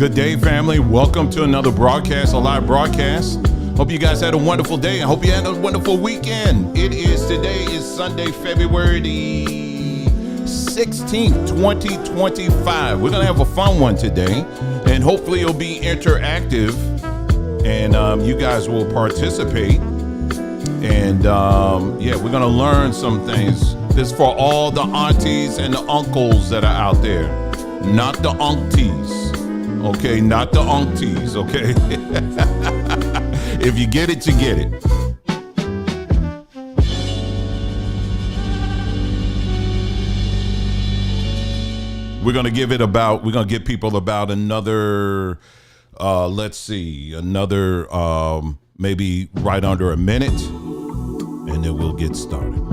Good day, family. Welcome to another broadcast, a live broadcast. Hope you guys had a wonderful day. I hope you had a wonderful weekend. Today is Sunday, February the 16th, 2025. We're going to have a fun one today, and hopefully it'll be interactive, and you guys will participate. And yeah, we're going to learn some things. This is for all the aunties and the uncles that are out there, not the aunties. Okay, not the aunties, okay? If you get it, you get it. We're going to give people about another, maybe right under a minute, and then we'll get started.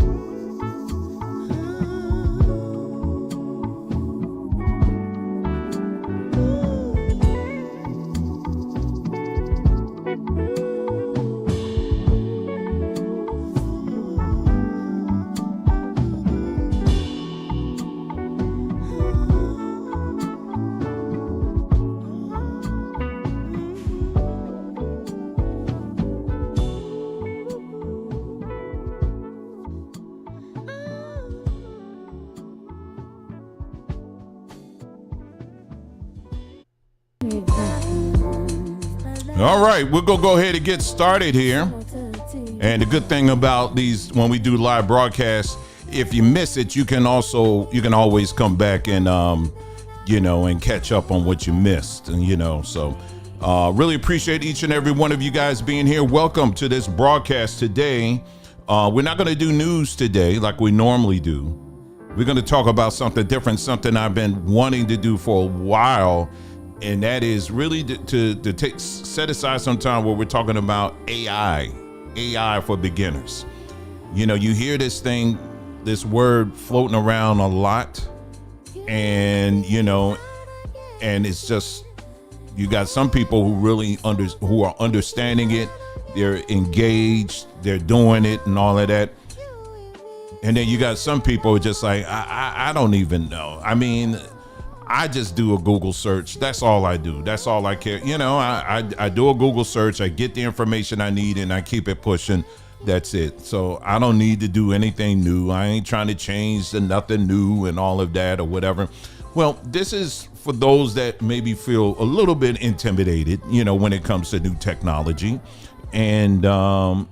All right, we're gonna go ahead and get started here. And the good thing about these, when we do live broadcasts, if you miss it, you can always come back and and catch up on what you missed. And so really appreciate each and every one of you guys being here. Welcome to this broadcast today. We're not gonna do news today like we normally do. We're gonna talk about something different, something I've been wanting to do for a while. And that is really to set aside some time where we're talking about AI for beginners. You hear this word floating around a lot, and and it's just, you got some people who are understanding it, they're engaged, they're doing it, and all of that. And then you got some people who are just like, I don't even know. I mean, I just do a Google search. That's all I do. That's all I care. I do a Google search. I get the information I need and I keep it pushing. That's it. So I don't need to do anything new. I ain't trying to change to nothing new and all of that or whatever. Well, this is for those that maybe feel a little bit intimidated, when it comes to new technology. And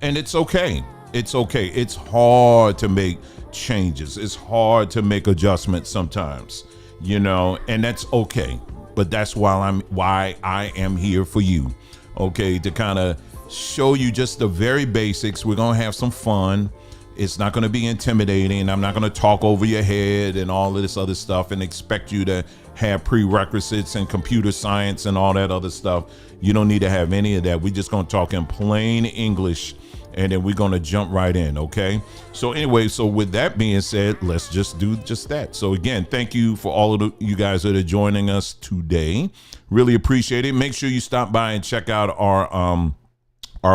it's okay. It's okay. It's hard to make changes. It's hard to make adjustments sometimes. And that's okay, but that's why I am here for you, okay, to kind of show you just the very basics. We're gonna have some fun. It's not gonna be intimidating. I'm not gonna talk over your head and all of this other stuff and expect you to have prerequisites and computer science and all that other stuff. You don't need to have any of that. We're just gonna talk in plain English, and then we're going to jump right in, okay? So anyway, so with that being said, let's just do just that. So again, thank you for all of you guys that are joining us today. Really appreciate it. Make sure you stop by and check out our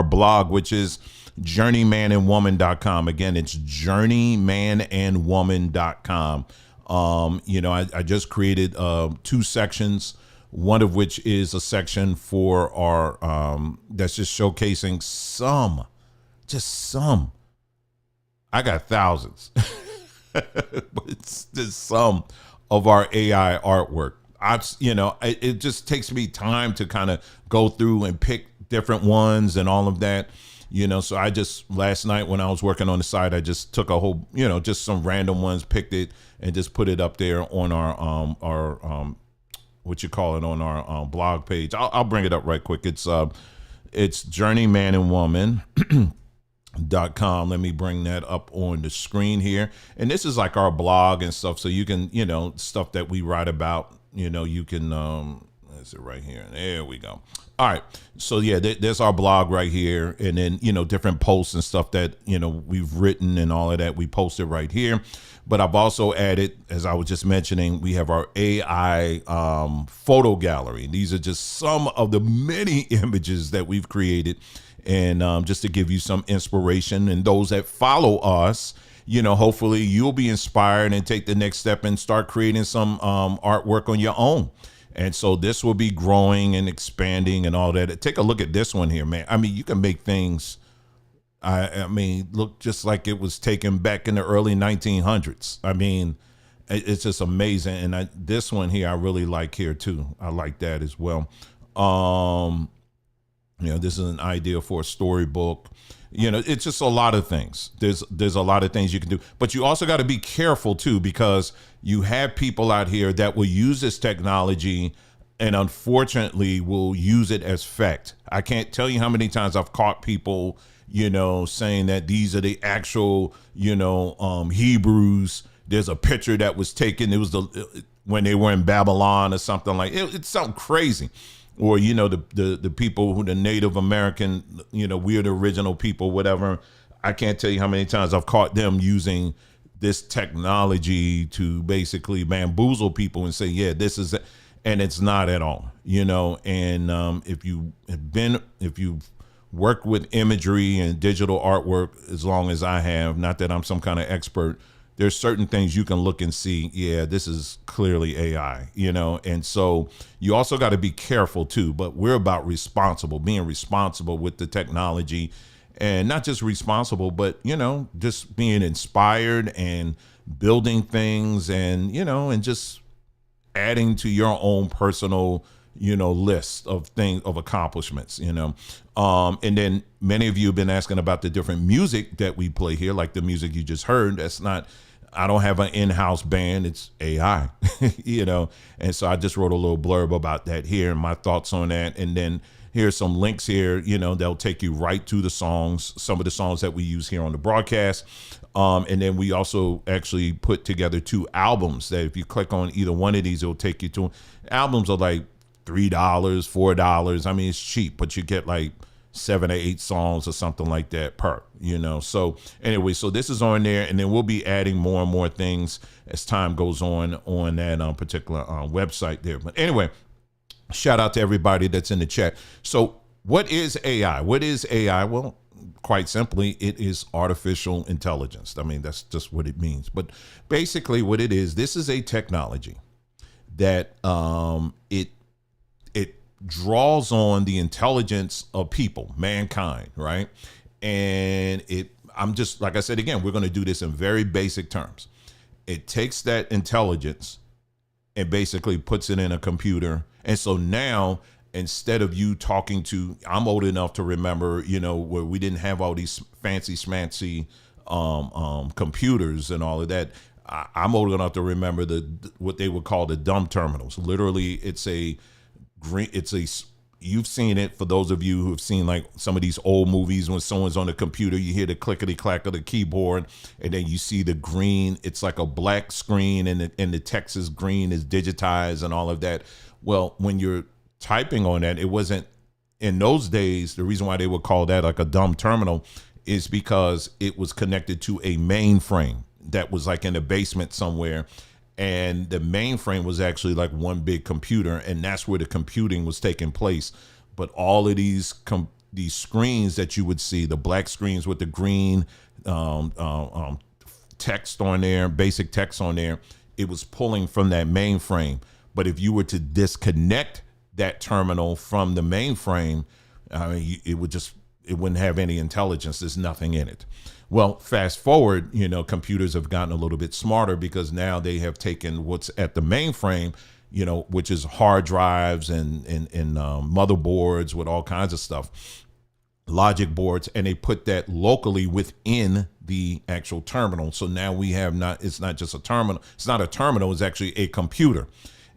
blog, which is journeymanandwoman.com. Again, it's journeymanandwoman.com. I just created 2 sections, one of which is a section for our that's just showcasing some. I got thousands, but it's just some of our AI artwork. It just takes me time to kind of go through and pick different ones and all of that, so I just, last night when I was working on the site, I just took a whole, just some random ones, picked it and just put it up there on our on our blog page. I'll bring it up right quick. It's journeymanandwoman.com. Let me bring that up on the screen here. And this is like our blog and stuff. So you can, stuff that we write about, you can, is it right here? There we go. All right. So yeah, there's our blog right here. And then, different posts and stuff that, we've written and all of that. We post it right here. But I've also added, as I was just mentioning, we have our AI photo gallery. These are just some of the many images that we've created. And just to give you some inspiration, and those that follow us, hopefully you'll be inspired and take the next step and start creating some artwork on your own. And so this will be growing and expanding and all that. Take a look at this one here, man. I mean, you can make things, I mean, look just like it was taken back in the early 1900s. I mean, it's just amazing. And this one here, I really like here too. I like that as well. This is an idea for a storybook. It's just a lot of things. There's a lot of things you can do, but you also got to be careful too, because you have people out here that will use this technology and unfortunately will use it as fact. I can't tell you how many times I've caught people, saying that these are the actual, Hebrews. There's a picture that was taken. It was when they were in Babylon or something like it. It's something crazy. Or, the people who the Native American, we're the original people, whatever. I can't tell you how many times I've caught them using this technology to basically bamboozle people and say, yeah, this is it. And it's not at all, and if you've worked with imagery and digital artwork as long as I have, not that I'm some kind of expert, there's certain things you can look and see, yeah, this is clearly AI, and so you also got to be careful too. But we're about being responsible with the technology, and not just responsible, but, just being inspired and building things and, and just adding to your own personal, list of things, of accomplishments, and then many of you have been asking about the different music that we play here, like the music you just heard. I don't have an in-house band, it's AI, and so I just wrote a little blurb about that here and my thoughts on that. And then here's some links here, that'll take you right to the songs, some of the songs that we use here on the broadcast. And then we also actually put together 2 albums that if you click on either one of these, it'll take you to albums are like $3, $4. I mean, it's cheap, but you get like 7 or 8 songs or something like that per, So anyway, so this is on there, and then we'll be adding more and more things as time goes on that particular website there. But anyway, shout out to everybody that's in the chat. So what is AI? What is AI? Well, quite simply, it is artificial intelligence. I mean, that's just what it means. But basically what it is, this is a technology that it draws on the intelligence of people, mankind, right? And I'm just, like I said, again, we're going to do this in very basic terms. It takes that intelligence and basically puts it in a computer. And so now, instead of you talking to, I'm old enough to remember, where we didn't have all these fancy schmancy computers and all of that. I'm old enough to remember what they would call the dumb terminals. Literally, you've seen it, for those of you who have seen like some of these old movies, when someone's on the computer, you hear the clickety clack of the keyboard, and then you see the green, it's like a black screen, and the text is green, is digitized and all of that. Well, when you're typing on that, it wasn't, in those days, the reason why they would call that like a dumb terminal is because it was connected to a mainframe that was like in the basement somewhere. And the mainframe was actually like one big computer, and that's where the computing was taking place. But all of these screens that you would see, the black screens with the green text on there, basic text on there, it was pulling from that mainframe. But if you were to disconnect that terminal from the mainframe, it wouldn't have any intelligence. There's nothing in it. Well, fast forward, computers have gotten a little bit smarter, because now they have taken what's at the mainframe, which is hard drives and motherboards with all kinds of stuff, logic boards, and they put that locally within the actual terminal. So now we have it's not just a terminal. It's not a terminal. It's actually a computer.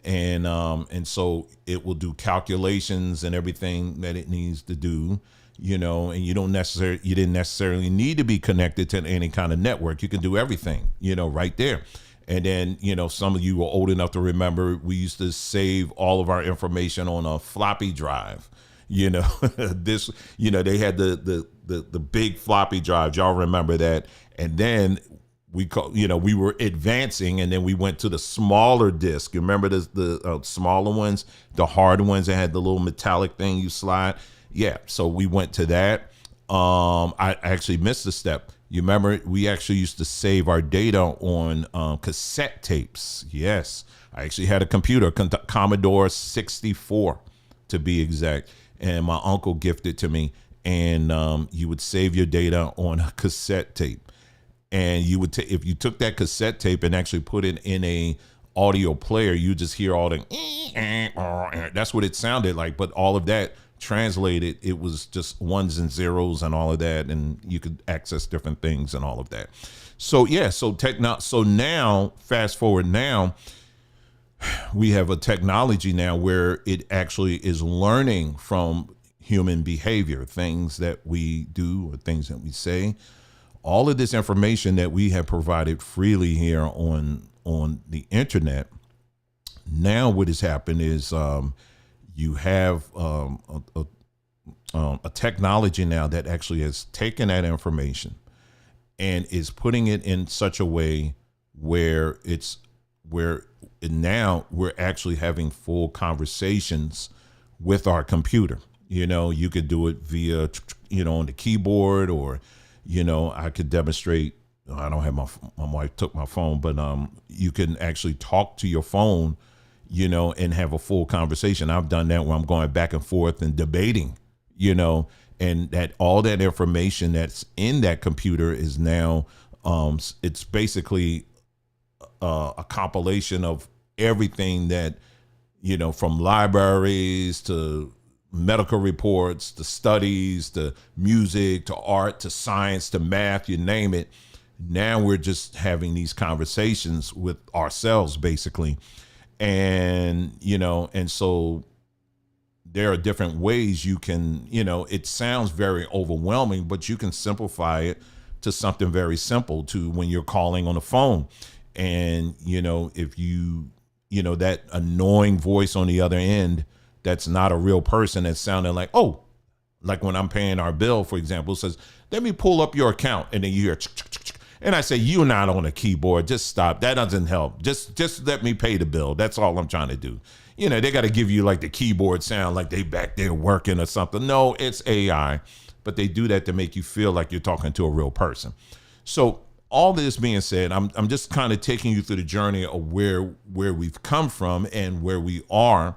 And so it will do calculations and everything that it needs to do, and you didn't necessarily need to be connected to any kind of network. You can do everything, right there. And then, some of you are old enough to remember we used to save all of our information on a floppy drive. They had the big floppy drive. Y'all remember that? And then we were advancing, and then we went to the smaller disk. You remember the smaller ones, the hard ones that had the little metallic thing you slide? Yeah. So we went to that. I actually missed a step. You remember we actually used to save our data on cassette tapes. Yes, I actually had a computer, Commodore 64 to be exact, and my uncle gifted to me. And you would save your data on a cassette tape, and you would if you took that cassette tape and actually put it in a audio player, you just hear all the that's what it sounded like. But all of that translated, it was just ones and zeros and all of that, and you could access different things and all of that. So yeah, so now fast forward, now we have a technology now where it actually is learning from human behavior, things that we do or things that we say. All of this information that we have provided freely here on the internet. Now what has happened is you have a technology now that actually has taken that information and is putting it in such a way where now we're actually having full conversations with our computer. You could do it via, on the keyboard, or, I could demonstrate. I don't have my wife took my phone, but you can actually talk to your phone, and have a full conversation. I've done that where I'm going back and forth and debating, and that all that information that's in that computer is now, it's basically a compilation of everything that, from libraries to medical reports to studies to music to art to science to math, you name it. Now we're just having these conversations with ourselves, basically. And, and so there are different ways you can, it sounds very overwhelming, but you can simplify it to something very simple, to when you're calling on the phone. And, if that annoying voice on the other end, that's not a real person, that's sounding like, oh, like when I'm paying our bill, for example, it says, let me pull up your account. And then you hear, and I say, you're not on a keyboard. Just stop. That doesn't help. Just let me pay the bill. That's all I'm trying to do. They got to give you like the keyboard sound, like they back there working or something. No, it's AI, but they do that to make you feel like you're talking to a real person. So all this being said, I'm just kind of taking you through the journey of where we've come from and where we are.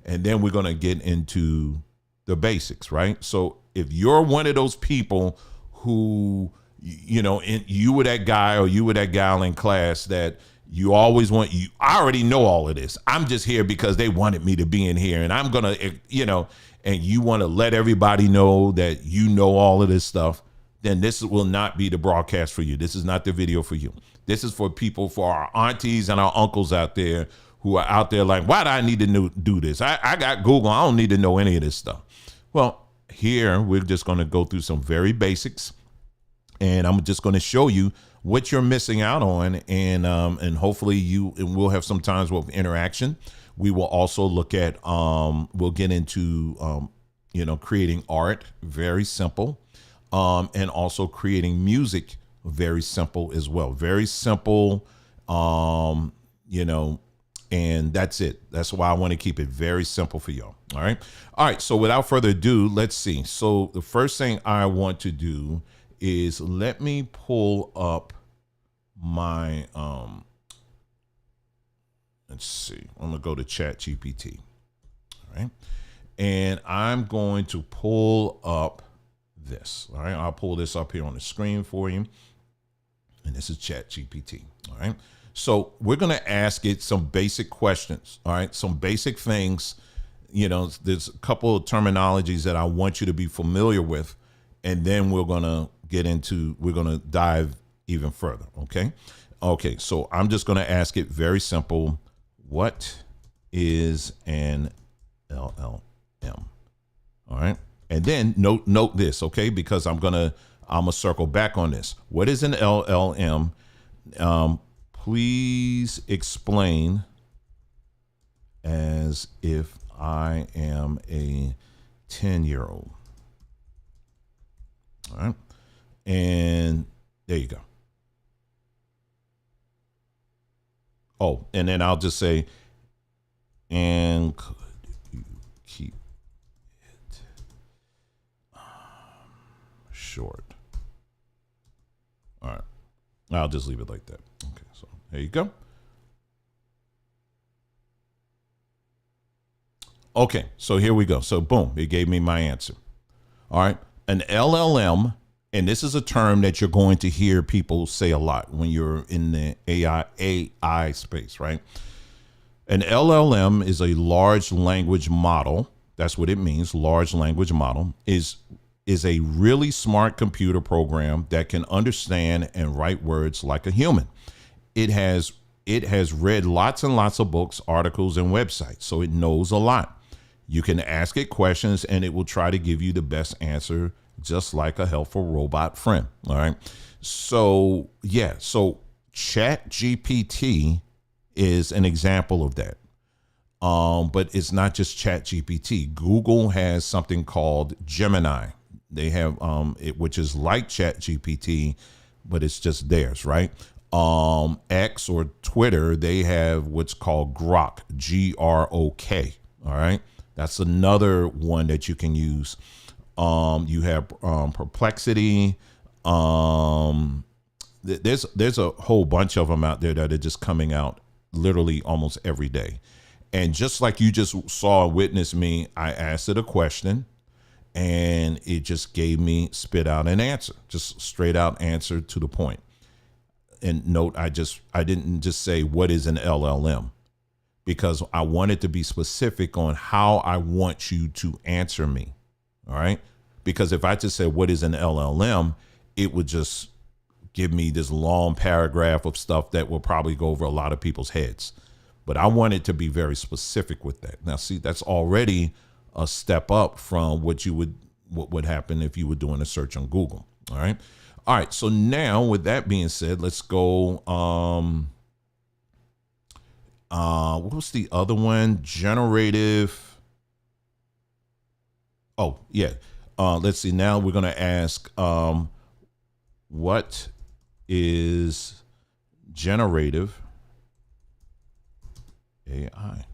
And then we're going to get into the basics, right? So if you're one of those people who, you were that guy or you were that gal in class that you always I already know all of this. I'm just here because they wanted me to be in here, and I'm going to, and you want to let everybody know that you know all of this stuff, then this will not be the broadcast for you. This is not the video for you. This is for people, for our aunties and our uncles out there who are out there like, why do I need to do this? I got Google. I don't need to know any of this stuff. Well, here we're just going to go through some very basics, and I'm just going to show you what you're missing out on, and hopefully we'll have some times with interaction. We will also look at we'll get into creating art, very simple, and also creating music, very simple as well. Very simple, and that's it. That's why I want to keep it very simple for y'all. All right. All right. So without further ado, let's see. So the first thing I want to do is let me pull up my, let's see. I'm going to go to ChatGPT. All right. And I'm going to pull up this. All right. I'll pull this up here on the screen for you. And this is ChatGPT. All right. So we're going to ask it some basic questions. All right. Some basic things. There's a couple of terminologies that I want you to be familiar with. And then we're going to dive even further. Okay. Okay. So I'm just going to ask it very simple. What is an LLM? All right. And then note this. Okay. Because I'm going to circle back on this. What is an LLM? Please explain as if I am a 10-year-old. All right. And there you go. Oh, and then I'll just say, and could you keep it short? All right. I'll just leave it like that. Okay. So there you go. Okay. So here we go. So boom, it gave me my answer. All right. An LLM, and this is a term that you're going to hear people say a lot when you're in the AI space, right? An LLM is a large language model. That's what it means. Large language model is a really smart computer program that can understand and write words like a human. It has read lots and lots of books, articles, and websites, so it knows a lot. You can ask it questions and it will try to give you the best answer, just like a helpful robot friend. All right. So yeah, so ChatGPT is an example of that. But it's not just ChatGPT. Google has something called Gemini. They have which is like ChatGPT, but it's just theirs, right? X or Twitter, they have what's called Grok, Grok. All right, that's another one that you can use. You have Perplexity. There's a whole bunch of them out there that are just coming out literally almost every day. And just like you just saw and witnessed me, I asked it a question and it just gave me, spit out an answer, just straight out answer to the point. And note, I didn't just say, what is an LLM? Because I wanted to be specific on how I want you to answer me. All right. Because if I just said, what is an LLM? It would just give me this long paragraph of stuff that will probably go over a lot of people's heads. But I wanted to be very specific with that. Now, see, that's already a step up from what would happen if you were doing a search on Google. All right. All right. So now with that being said, let's go. What was the other one? Generative. Oh, yeah. Let's see. Now we're going to ask, what is generative AI?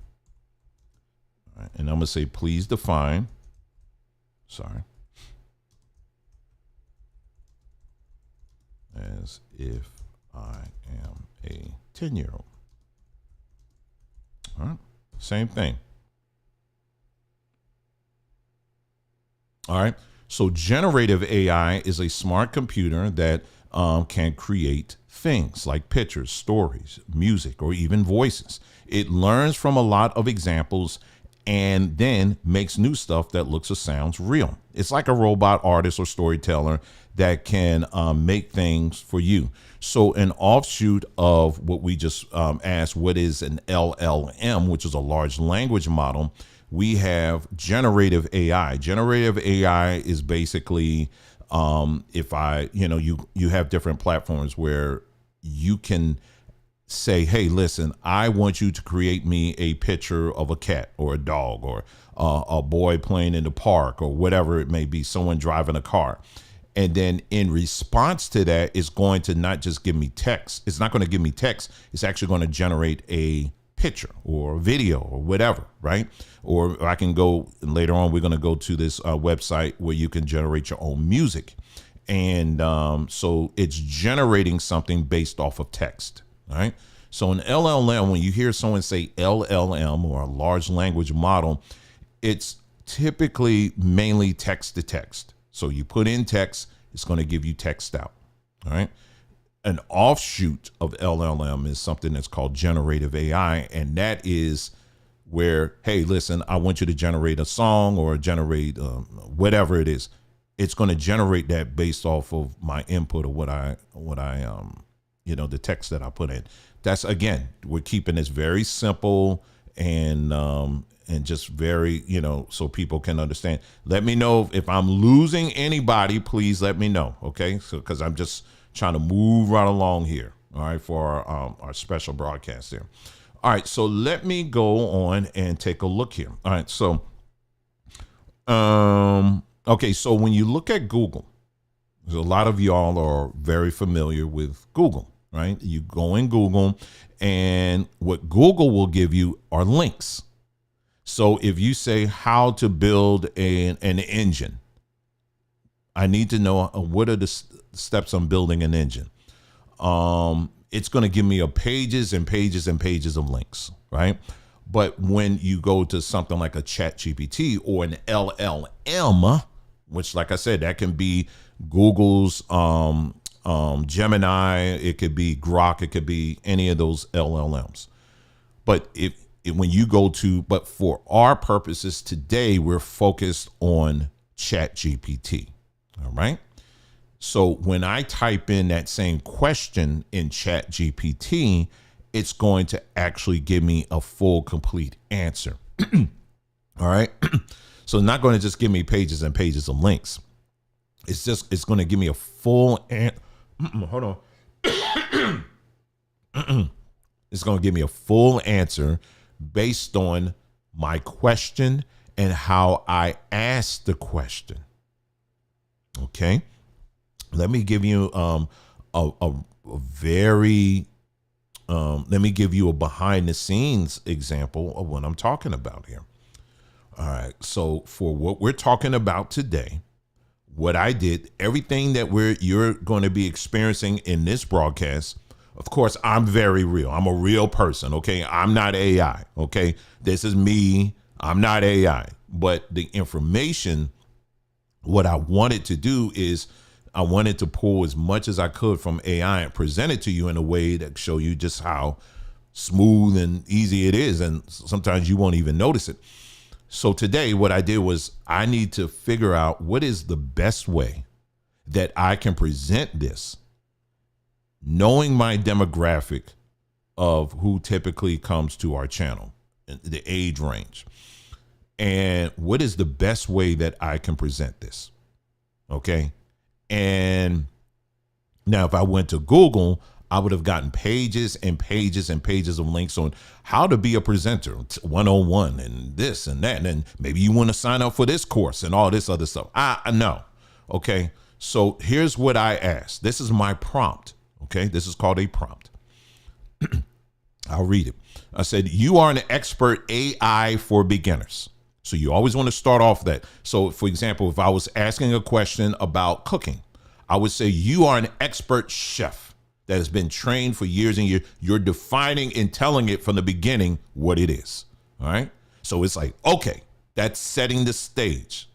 All right, and I'm going to say, please define. Sorry. As if I am a 10-year-old. All right. Same thing. All right. So generative AI is a smart computer that can create things like pictures, stories, music, or even voices. It learns from a lot of examples and then makes new stuff that looks or sounds real. It's like a robot artist or storyteller that can make things for you. So an offshoot of what we just asked, what is an LLM, which is a large language model, we have generative AI. Generative AI is basically if you have different platforms where you can say, hey, listen, I want you to create me a picture of a cat or a dog or a boy playing in the park or whatever it may be, someone driving a car. And then in response to that, it's going to not just give me text. It's not going to give me text. It's actually going to generate a picture or a video or whatever, right? Or I can go later on, we're going to go to this website where you can generate your own music. And so it's generating something based off of text. All right. So an LLM, when you hear someone say LLM or a large language model, it's typically mainly text to text. So you put in text, it's going to give you text out. All right. An offshoot of LLM is something that's called generative AI. And that is where, hey, listen, I want you to generate a song or generate whatever it is. It's going to generate that based off of my input or what I the text that I put in. That's, again, we're keeping this very simple and just very, so people can understand. Let me know if I'm losing anybody, please let me know. Okay. So, cause I'm just trying to move right along here. All right. For our special broadcast here. All right. So let me go on and take a look here. All right. So, okay. So when you look at Google, a lot of y'all are very familiar with Google, right? You go in Google and what Google will give you are links. So if you say how to build an engine, I need to know what are the steps on building an engine. it's going to give me pages and pages and pages of links, right? But when you go to something like a ChatGPT or an LLM, which, like I said, that can be Google's Gemini, it could be Grok, it could be any of those LLMs. But when you go to, but for our purposes today, we're focused on ChatGPT. All right. So when I type in that same question in ChatGPT, it's going to actually give me a full, complete answer. All right. So it's not going to just give me pages and pages of links. It's going to give me a full hold on. It's going to give me a full answer based on my question and how I asked the question. Okay. Let me give you let me give you a behind the scenes example of what I'm talking about here. All right. So for what we're talking about today, what I did, everything that you're going to be experiencing in this broadcast, of course, I'm very real. I'm a real person. Okay. I'm not AI. Okay. This is me. I'm not AI. But the information, what I wanted to do is I wanted to pull as much as I could from AI and present it to you in a way that show you just how smooth and easy it is. And sometimes you won't even notice it. So today what I did was I need to figure out what is the best way that I can present this, knowing my demographic of who typically comes to our channel, the age range, and what is the best way that I can present this. Okay. And now if I went to Google, I would have gotten pages and pages and pages of links on how to be a presenter 101 and this and that. And then maybe you want to sign up for this course and all this other stuff. I know. Okay. So here's what I asked. This is my prompt. Okay. This is called a prompt. I'll read it. I said, you are an expert AI for beginners. So you always want to start off that. So for example, if I was asking a question about cooking, I would say you are an expert chef that has been trained for years and years. You're defining and telling it from the beginning what it is. All right. So it's like, okay, that's setting the stage.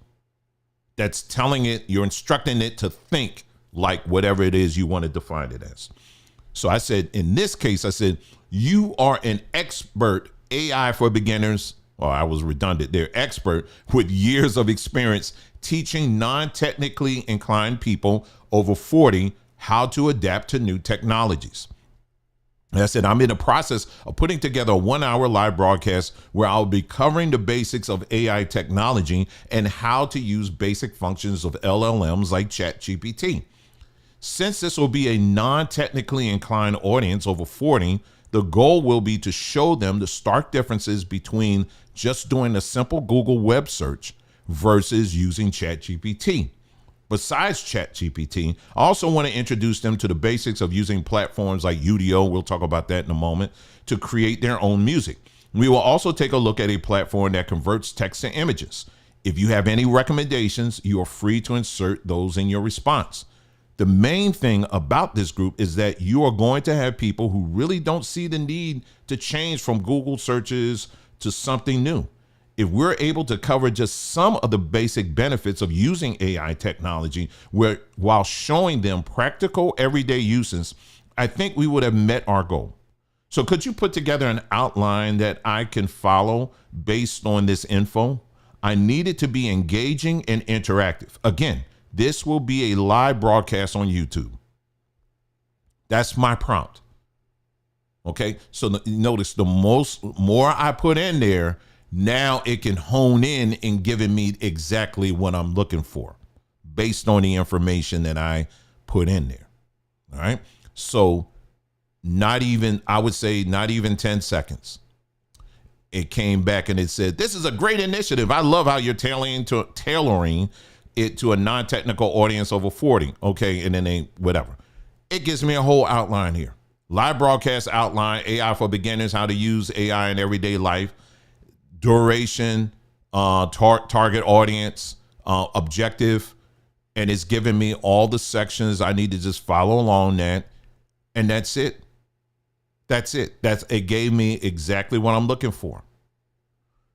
That's telling it, you're instructing it to think like whatever it is you want to define it as. So I said, in this case, I said, you are an expert AI for beginners. Well, I was redundant. They're expert with years of experience teaching non-technically inclined people over 40 how to adapt to new technologies. And I said, I'm in the process of putting together a 1-hour live broadcast where I'll be covering the basics of AI technology and how to use basic functions of LLMs like ChatGPT. Since this will be a non-technically inclined audience over 40, the goal will be to show them the stark differences between just doing a simple Google web search versus using ChatGPT. Besides ChatGPT, I also want to introduce them to the basics of using platforms like Udio, we'll talk about that in a moment, to create their own music. We will also take a look at a platform that converts text to images. If you have any recommendations, you are free to insert those in your response. The main thing about this group is that you are going to have people who really don't see the need to change from Google searches to something new. If we're able to cover just some of the basic benefits of using AI technology while showing them practical everyday uses, I think we would have met our goal. So could you put together an outline that I can follow based on this info? I need it to be engaging and interactive. Again, this will be a live broadcast on YouTube. That's my prompt. Okay, so notice the more I put in there, now it can hone in and giving me exactly what I'm looking for based on the information that I put in there. All right, so I would say not even 10 seconds. It came back and it said, this is a great initiative. I love how you're tailoring it to a non-technical audience over 40. Okay. And then whatever. It gives me a whole outline here. Live broadcast outline, AI for beginners, how to use AI in everyday life, duration, target audience, objective. And it's giving me all the sections I need to just follow along that. And that's it. That's it. It gave me exactly what I'm looking for.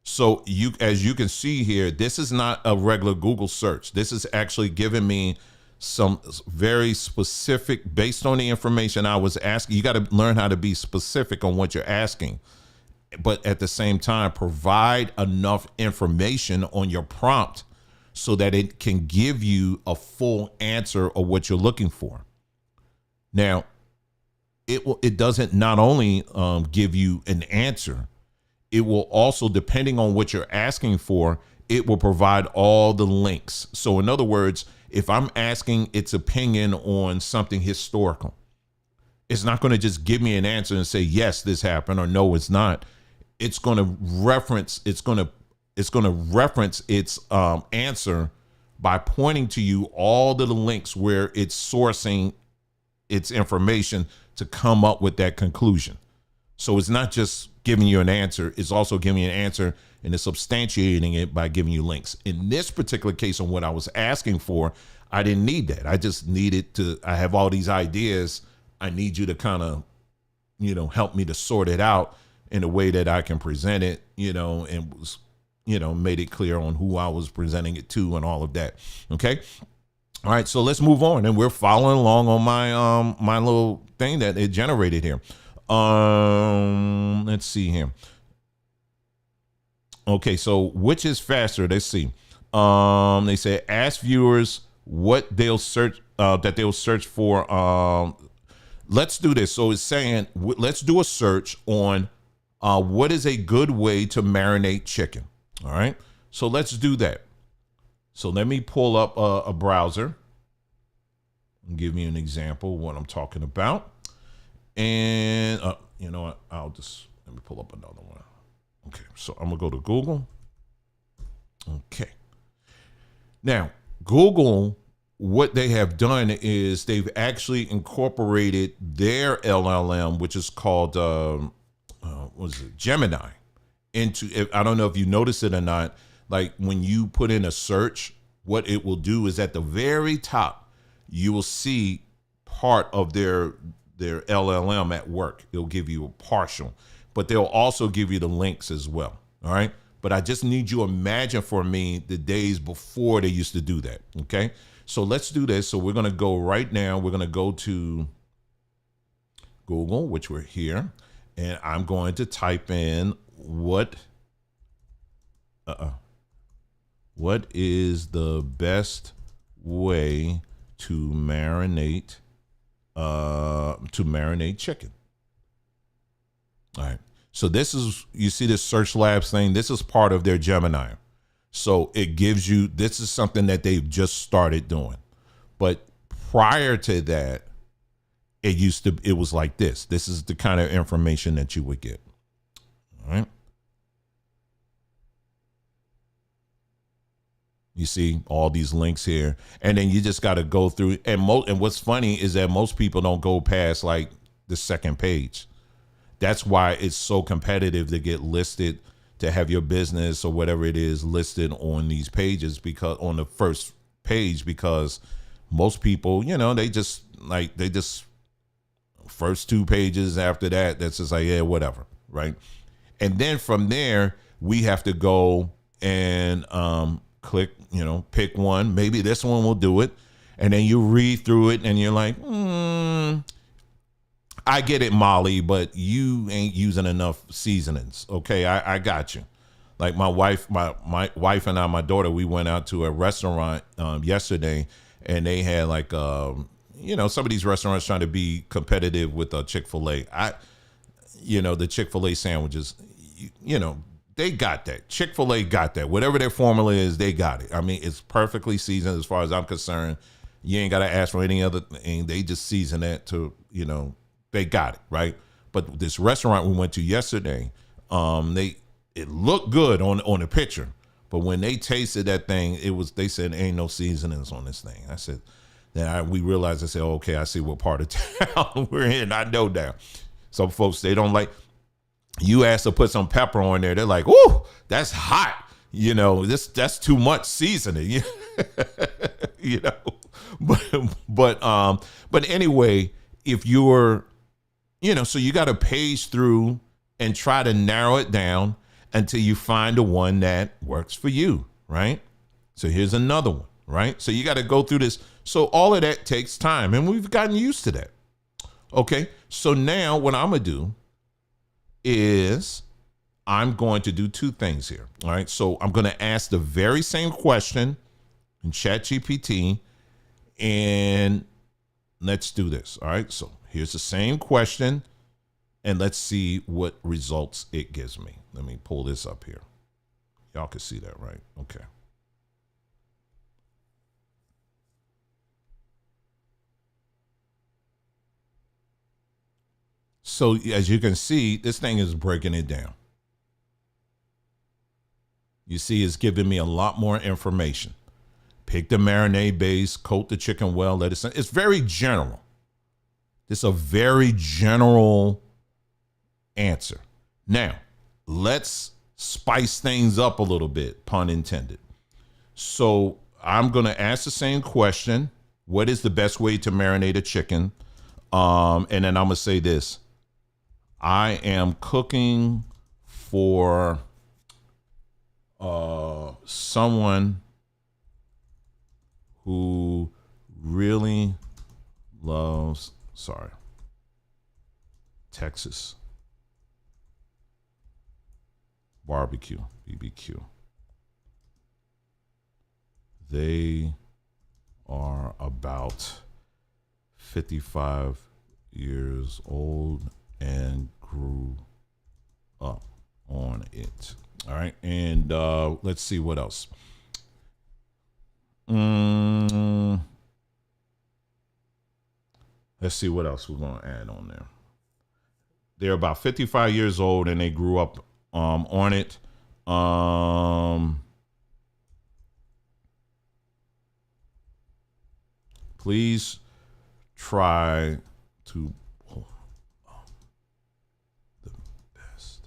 So as you can see here, this is not a regular Google search. This is actually giving me some very specific, based on the information I was asking. You got to learn how to be specific on what you're asking, but at the same time, provide enough information on your prompt so that it can give you a full answer of what you're looking for. Now, it doesn't not only give you an answer, it will also, depending on what you're asking for, it will provide all the links. So in other words, if I'm asking its opinion on something historical, it's not going to just give me an answer and say, yes, this happened, or no, it's not. It's going to reference, it's going to reference its answer by pointing to you all the links where it's sourcing its information to come up with that conclusion. So it's not just giving you an answer, it's also giving you an answer and it's substantiating it by giving you links. In this particular case, on what I was asking for, I didn't need that. I just needed I have all these ideas. I need you to kind of, help me to sort it out in a way that I can present it, and was, made it clear on who I was presenting it to and all of that. Okay. All right. So let's move on. And we're following along on my, my little thing that it generated here. Let's see here. Okay, so which is faster? Let's see. They say ask viewers what they'll search for. Let's do this. So it's saying let's do a search on what is a good way to marinate chicken. All right. So let's do that. So let me pull up a browser and give you an example of what I'm talking about. And you know what? Let me pull up another one. Okay, so I'm gonna go to Google. Okay. Now, Google, what they have done is they've actually incorporated their LLM, which is called Gemini, into. I don't know if you notice it or not. Like when you put in a search, what it will do is at the very top, you will see part of their LLM at work. It'll give you a partial, but they'll also give you the links as well. All right. But I just need you to imagine for me the days before they used to do that. Okay. So let's do this. So we're going to go right now. We're going to go to Google, which we're here. And I'm going to type in what is the best way to marinate chicken. All right. So this is, you see this Search Labs thing. This is part of their Gemini. So it gives you, this is something that they've just started doing. But prior to that, it was like this. This is the kind of information that you would get. All right. You see all these links here, and then you just got to go through. And what's funny is that most people don't go past like the second page. That's why it's so competitive to get listed, to have your business or whatever it is listed on these pages, because on the first page, because most people, they just first two pages after that, that's just like, yeah, whatever. Right. And then from there, we have to go and, click, pick one. Maybe this one will do it. And then you read through it and you're like, I get it, Molly, but you ain't using enough seasonings. Okay, I got you. Like my wife and I, my daughter, we went out to a restaurant yesterday, and they had like some of these restaurants trying to be competitive with Chick-fil-A. The Chick-fil-A sandwiches, they got that. Chick-fil-A got that. Whatever their formula is, they got it. I mean, it's perfectly seasoned as far as I'm concerned. You ain't got to ask for any other thing. They just season that to, they got it, right? But this restaurant we went to yesterday, it looked good on the picture, but when they tasted that thing, they said ain't no seasonings on this thing. I said, we realized, I said, okay, I see what part of town we're in. I know that. Some folks, they don't like, you ask to put some pepper on there, they're like, "Ooh, that's hot." That's too much seasoning. But anyway, if you're so you got to page through and try to narrow it down until you find the one that works for you, right? So here's another one, right? So you got to go through this. So all of that takes time, and we've gotten used to that. Okay, so now what I'm going to do is I'm going to do two things here, all right? So I'm going to ask the very same question in ChatGPT, and let's do this, all right? So here's the same question, and let's see what results it gives me. Let me pull this up here. Y'all can see that, right? Okay. So as you can see, this thing is breaking it down. You see, it's giving me a lot more information. Pick the marinade base, coat the chicken well, let it sit. It's very general. It's a very general answer. Now, let's spice things up a little bit, pun intended. So I'm going to ask the same question. What is the best way to marinate a chicken? And then I'm going to say this. I am cooking for someone who really loves, Texas barbecue, BBQ. They are about 55 years old and grew up on it. All right. And let's see what else. Let's see what else we're going to add on there. They're about 55 years old and they grew up on it. Please try to pull the best.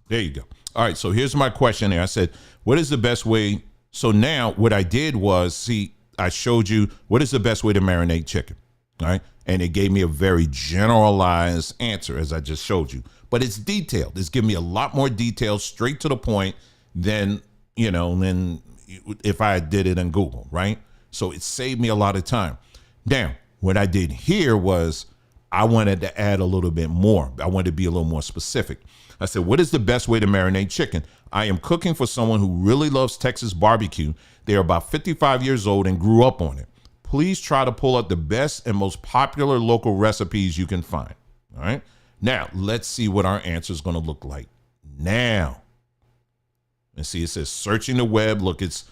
There you go. All right, so here's my question there. I said, what is the best way? So now what I did was, I showed you what is the best way to marinate chicken, all right? And it gave me a very generalized answer, as I just showed you. But it's detailed. It's giving me a lot more details, straight to the point, than if I did it in Google, right? So it saved me a lot of time. Now, what I did here was I wanted to add a little bit more. I wanted to be a little more specific. I said, what is the best way to marinate chicken? I am cooking for someone who really loves Texas barbecue. They are about 55 years old and grew up on it. Please try to pull out the best and most popular local recipes you can find. All right. Now, let's see what our answer is going to look like now. And see, it says searching the web. Look, it's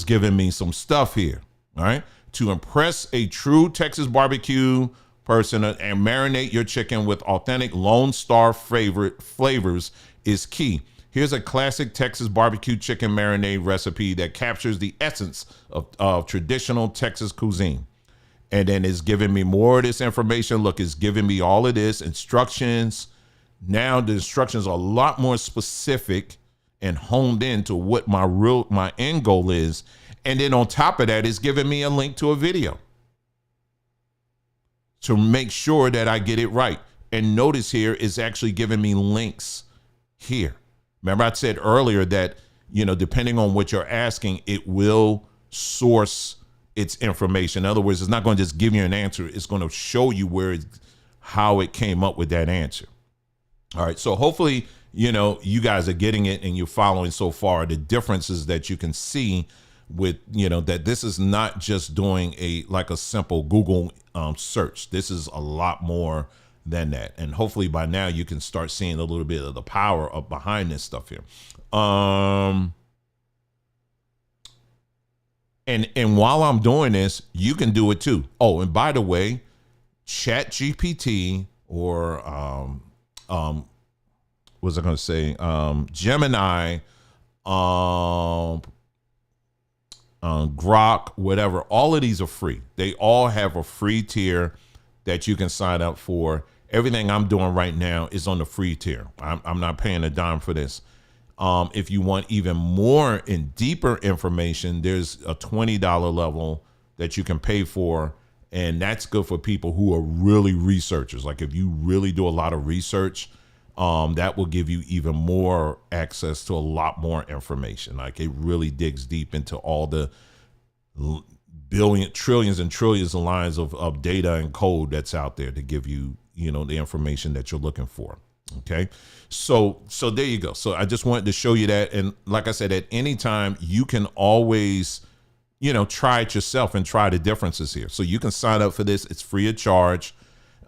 giving me some stuff here. All right. To impress a true Texas barbecue person and marinate your chicken with authentic Lone Star flavors is key. Here's a classic Texas barbecue chicken marinade recipe that captures the essence of traditional Texas cuisine. And then it's giving me more of this information. Look, it's giving me all of this instructions. Now the instructions are a lot more specific and honed in to what my end goal is. And then on top of that, it's giving me a link to a video to make sure that I get it right. And notice here, it's actually giving me links here. Remember I said earlier that, depending on what you're asking, it will source its information. In other words, it's not going to just give you an answer. It's going to show you how it came up with that answer. All right. So hopefully, you guys are getting it and you're following so far the differences that you can see with, that this is not just doing a simple Google search. This is a lot more than that. And hopefully by now you can start seeing a little bit of the power up behind this stuff here. And while I'm doing this, you can do it too. Oh, and by the way, ChatGPT or what was I going to say? Gemini, Grok, whatever, all of these are free. They all have a free tier that you can sign up for. Everything I'm doing right now is on the free tier. I'm not paying a dime for this. If you want even more and deeper information, there's a $20 level that you can pay for. And that's good for people who are really researchers. Like if you really do a lot of research, that will give you even more access to a lot more information. Like it really digs deep into all the trillions and trillions of lines of data and code that's out there to give you, the information that you're looking for. Okay. So there you go. So I just wanted to show you that. And like I said, at any time you can always, try it yourself and try the differences here. So you can sign up for this. It's free of charge.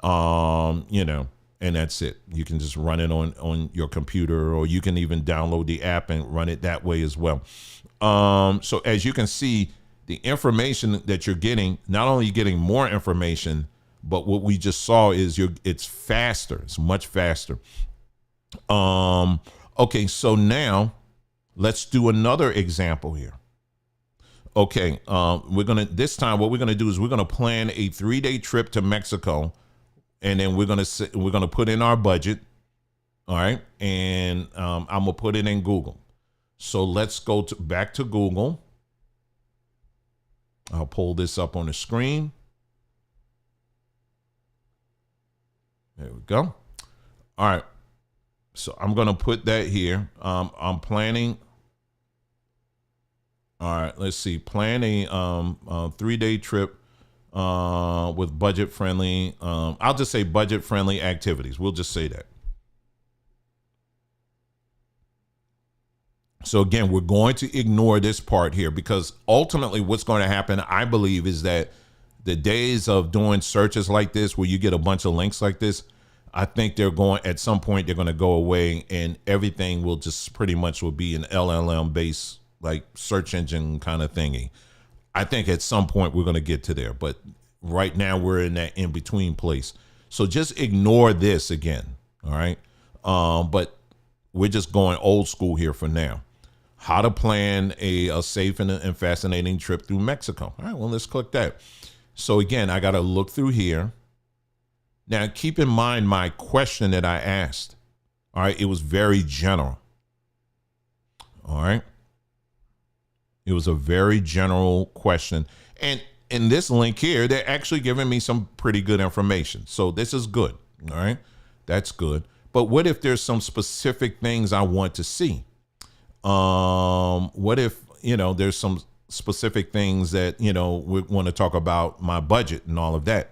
And that's it. You can just run it on your computer, or you can even download the app and run it that way as well. So as you can see, the information that you're getting, not only getting more information, but what we just saw is it's faster. It's much faster. Okay, so now let's do another example here. Okay, this time what we're gonna do is we're gonna plan a 3-day trip to Mexico, and then we're gonna put in our budget. All right, and I'm gonna put it in Google. So let's go back to Google. I'll pull this up on the screen. There we go. All right. So I'm going to put that here. I'm planning. All right. Let's see. Plan a 3-day trip with budget friendly. I'll just say budget friendly activities. We'll just say that. So again, we're going to ignore this part here, because ultimately what's going to happen, I believe, is that the days of doing searches like this, where you get a bunch of links like this, I think at some point they're going to go away, and everything will just pretty much will be an LLM based, like search engine kind of thingy. I think at some point we're going to get to there, but right now we're in that in between place. So just ignore this again. All right. But we're just going old school here for now. How to plan a safe and fascinating trip through Mexico. All right, well, let's click that. So again, I got to look through here. Now, keep in mind my question that I asked. All right, it was very general. All right. It was a very general question. And in this link here, they're actually giving me some pretty good information. So this is good. All right, that's good. But what if there's some specific things I want to see? What if, there's some specific things that, we want to talk about my budget and all of that.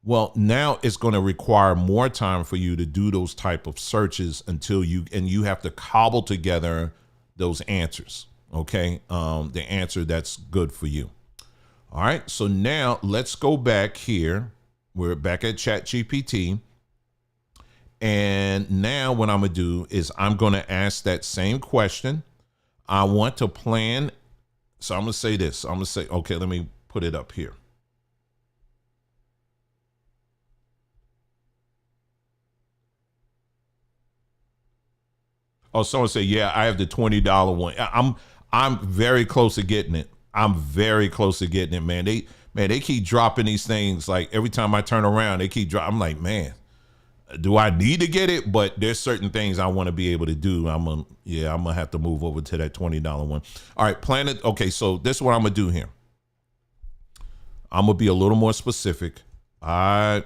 Well, now it's going to require more time for you to do those type of searches until you have to cobble together those answers. Okay. The answer that's good for you. All right. So now let's go back here. We're back at ChatGPT. And now what I'm going to do is I'm going to ask that same question. I want to plan. So I'm going to say this. I'm going to say, okay, let me put it up here. Oh, someone say, yeah, I have the $20 one. I'm very close to getting it. I'm very close to getting it, man. They keep dropping these things. Like every time I turn around, they keep dropping. I'm like, man, do I need to get it? But there's certain things I want to be able to do. I'm gonna have to move over to that $20 one. All right, plan it. Okay, so this is what I'm gonna do here. I'm gonna be a little more specific. I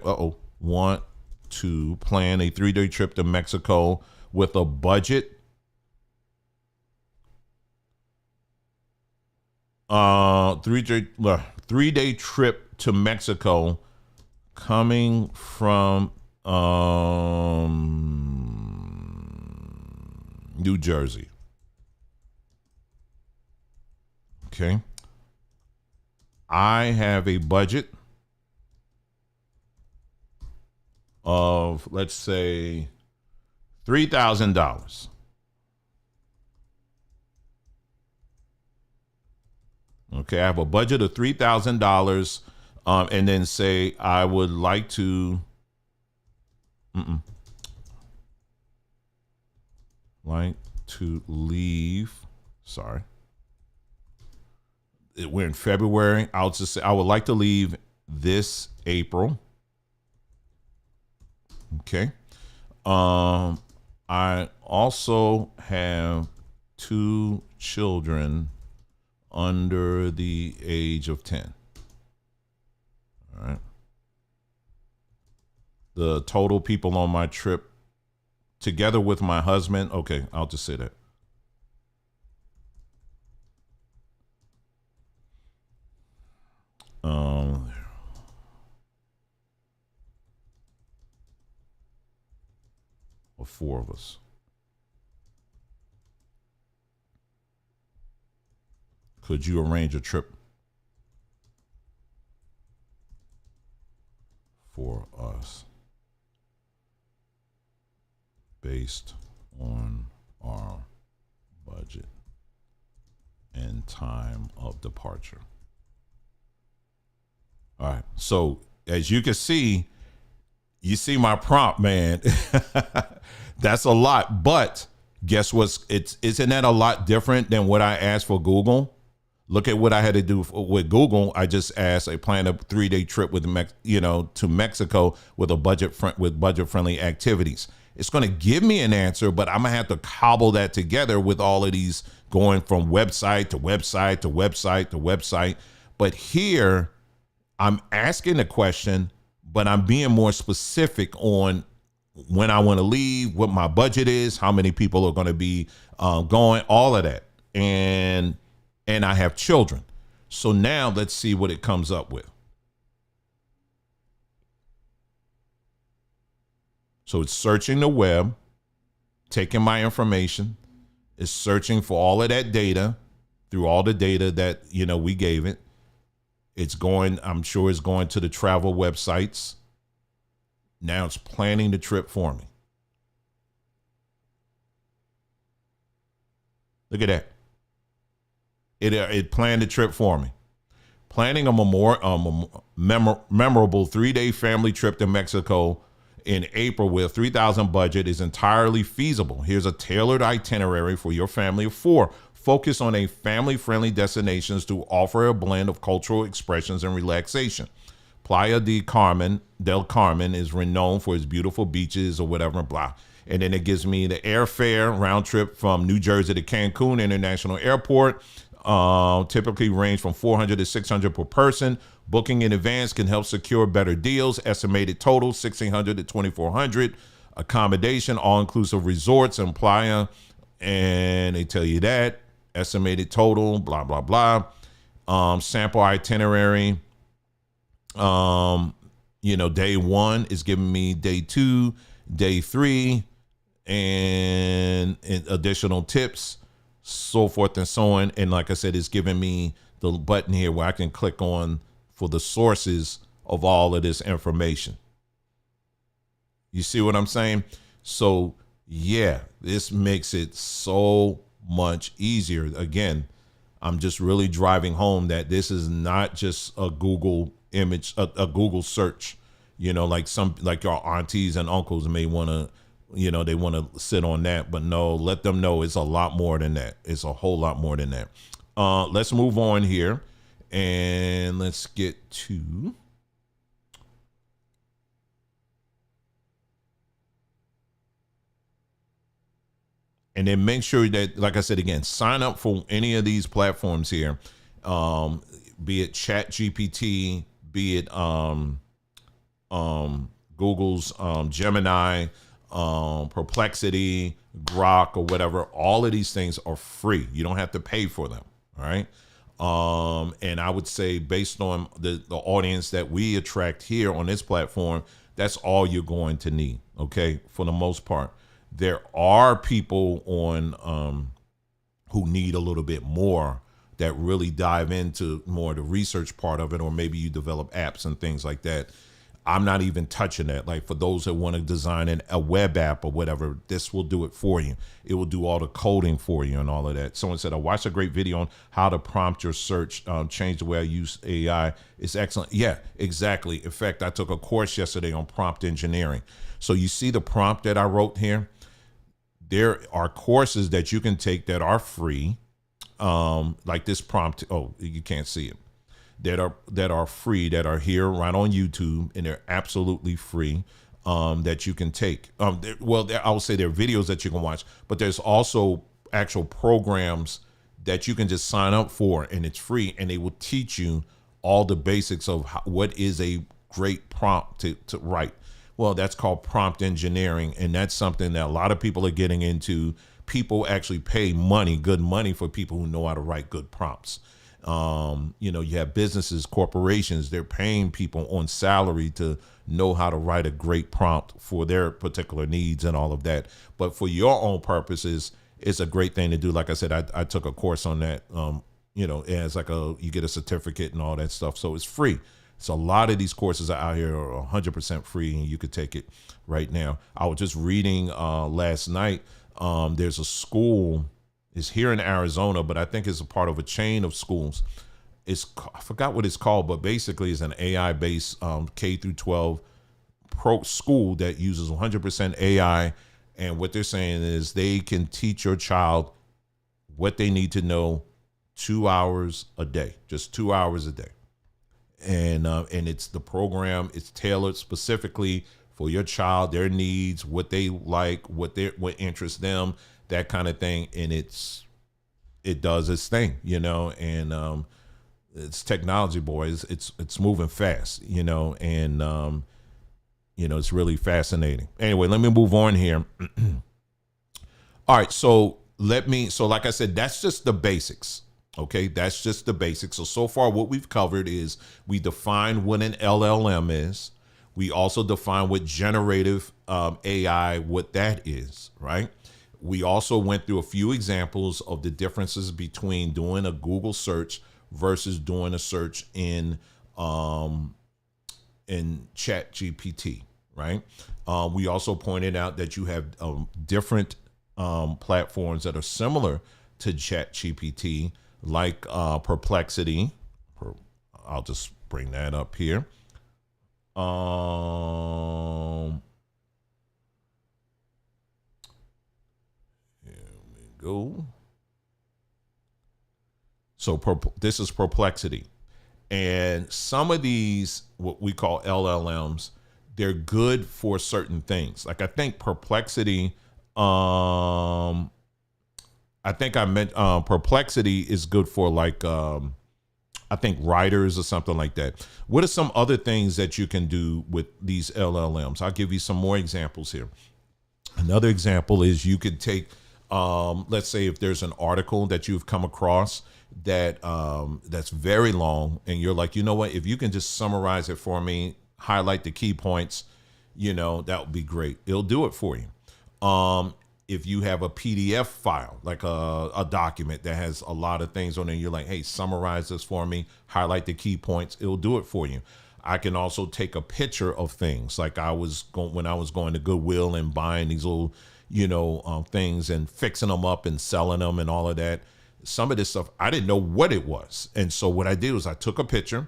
want to plan a 3-day trip to Mexico with a budget. 3-day trip to Mexico coming from New Jersey. Okay. I have a budget of, let's say, $3,000. Okay, I have a budget of $3,000, and then say I would like to leave. Sorry, we're in February. I'll just say I would like to leave this April. Okay. I also have two children under the age of 10. All right. The total people on my trip, together with my husband. Okay, I'll just say that. Um, or four of us. Could you arrange a trip for us based on our budget and time of departure? All right. So as you can see, you see my prompt, man. That's a lot. But guess what's isn't that a lot different than what I asked for Google? Look at what I had to do with Google. I just asked, I planned a 3-day trip with to Mexico with budget friendly activities. It's going to give me an answer, but I'm gonna have to cobble that together with all of these going from website to website to website to website. But here, I'm asking the question, but I'm being more specific on when I want to leave, what my budget is, how many people are going to be going, all of that, and I have children. So now let's see what it comes up with. So it's searching the web, taking my information, it's searching for all of that data through all the data that we gave it. It's going, I'm sure it's going to the travel websites. Now it's planning the trip for me. Look at that. It planned the trip for me. Planning a memorable 3-day family trip to Mexico in April with a $3,000 budget is entirely feasible. Here's a tailored itinerary for your family of 4. Focus on a family-friendly destinations to offer a blend of cultural expressions and relaxation. Playa del Carmen is renowned for its beautiful beaches or whatever, blah. And then it gives me the airfare round trip from New Jersey to Cancun International Airport. Typically range from $400 to $600 per person. Booking in advance can help secure better deals. Estimated total $1,600 to $2,400. Accommodation, all-inclusive resorts and playa, and they tell you that. Estimated total, blah blah blah. Sample itinerary. Day 1 is giving me day 2, day 3, and additional tips, so forth and so on. And like I said, it's giving me the button here where I can click on for the sources of all of this information. You see what I'm saying? So yeah, this makes it so much easier. Again, I'm just really driving home that this is not just a Google image, a Google search, like your aunties and uncles may want to, they want to sit on that, but no, let them know it's a lot more than that. It's a whole lot more than that. Let's move on here and let's get to and then make sure that, like I said, again, sign up for any of these platforms here, be it ChatGPT, be it Google's Gemini, Perplexity, Grok, or whatever. All of these things are free. You don't have to pay for them. All right. And I would say, based on the audience that we attract here on this platform, that's all you're going to need. Okay, for the most part. There are people on who need a little bit more, that really dive into more the research part of it, or maybe you develop apps and things like that. I'm not even touching that. Like, for those that want to design a web app or whatever, this will do it for you. It will do all the coding for you and all of that. Someone said, I watched a great video on how to prompt your search, change the way I use AI. It's excellent. Yeah, exactly. In fact, I took a course yesterday on prompt engineering. So you see the prompt that I wrote here? There are courses that you can take that are free, like this prompt. Oh, you can't see it. That are free, that are here right on YouTube, and they're absolutely free. that you can take. I will say there are videos that you can watch, but there's also actual programs that you can just sign up for, and it's free, and they will teach you all the basics of what is a great prompt to write. Well, that's called prompt engineering, and that's something that a lot of people are getting into. People actually pay good money for people who know how to write good prompts. You have businesses, corporations, they're paying people on salary to know how to write a great prompt for their particular needs and all of that. But for your own purposes, it's a great thing to do. Like I said, I took a course on that. As like you get a certificate and all that stuff. So it's free. So a lot of these courses are out here are 100% free, and you could take it right now. I was just reading last night. There's a school, it's here in Arizona, but I think it's a part of a chain of schools. I forgot what it's called, but basically it's an AI-based K through 12 pro school that uses 100% AI. And what they're saying is they can teach your child what they need to know 2 hours a day, just 2 hours a day. And it's the program, it's tailored specifically for your child, their needs, what they like, what interests them, that kind of thing. And it does its thing, and it's technology, boys. It's moving fast, and it's really fascinating. Anyway, let me move on here. All right, so like I said, that's just the basics. Okay, that's just the basics. So far what we've covered is we define what an LLM is. We also define what generative AI, what that is, right? We also went through a few examples of the differences between doing a Google search versus doing a search in ChatGPT, right? We also pointed out that you have different platforms that are similar to ChatGPT, like Perplexity. I'll just bring that up here. Here we go. So this is Perplexity. And some of these, what we call LLMs, they're good for certain things. Like I think Perplexity, Perplexity is good for like, I think writers or something like that. What are some other things that you can do with these LLMs? I'll give you some more examples here. Another example is you could take, let's say if there's an article that you've come across that's very long, and you're like, you know what, if you can just summarize it for me, highlight the key points, that would be great. It'll do it for you. If you have a PDF file, like a document that has a lot of things on it, you're like, hey, summarize this for me, highlight the key points, it'll do it for you. I can also take a picture of things, like when I was going to Goodwill and buying these little, things and fixing them up and selling them and all of that. Some of this stuff, I didn't know what it was. And so what I did was I took a picture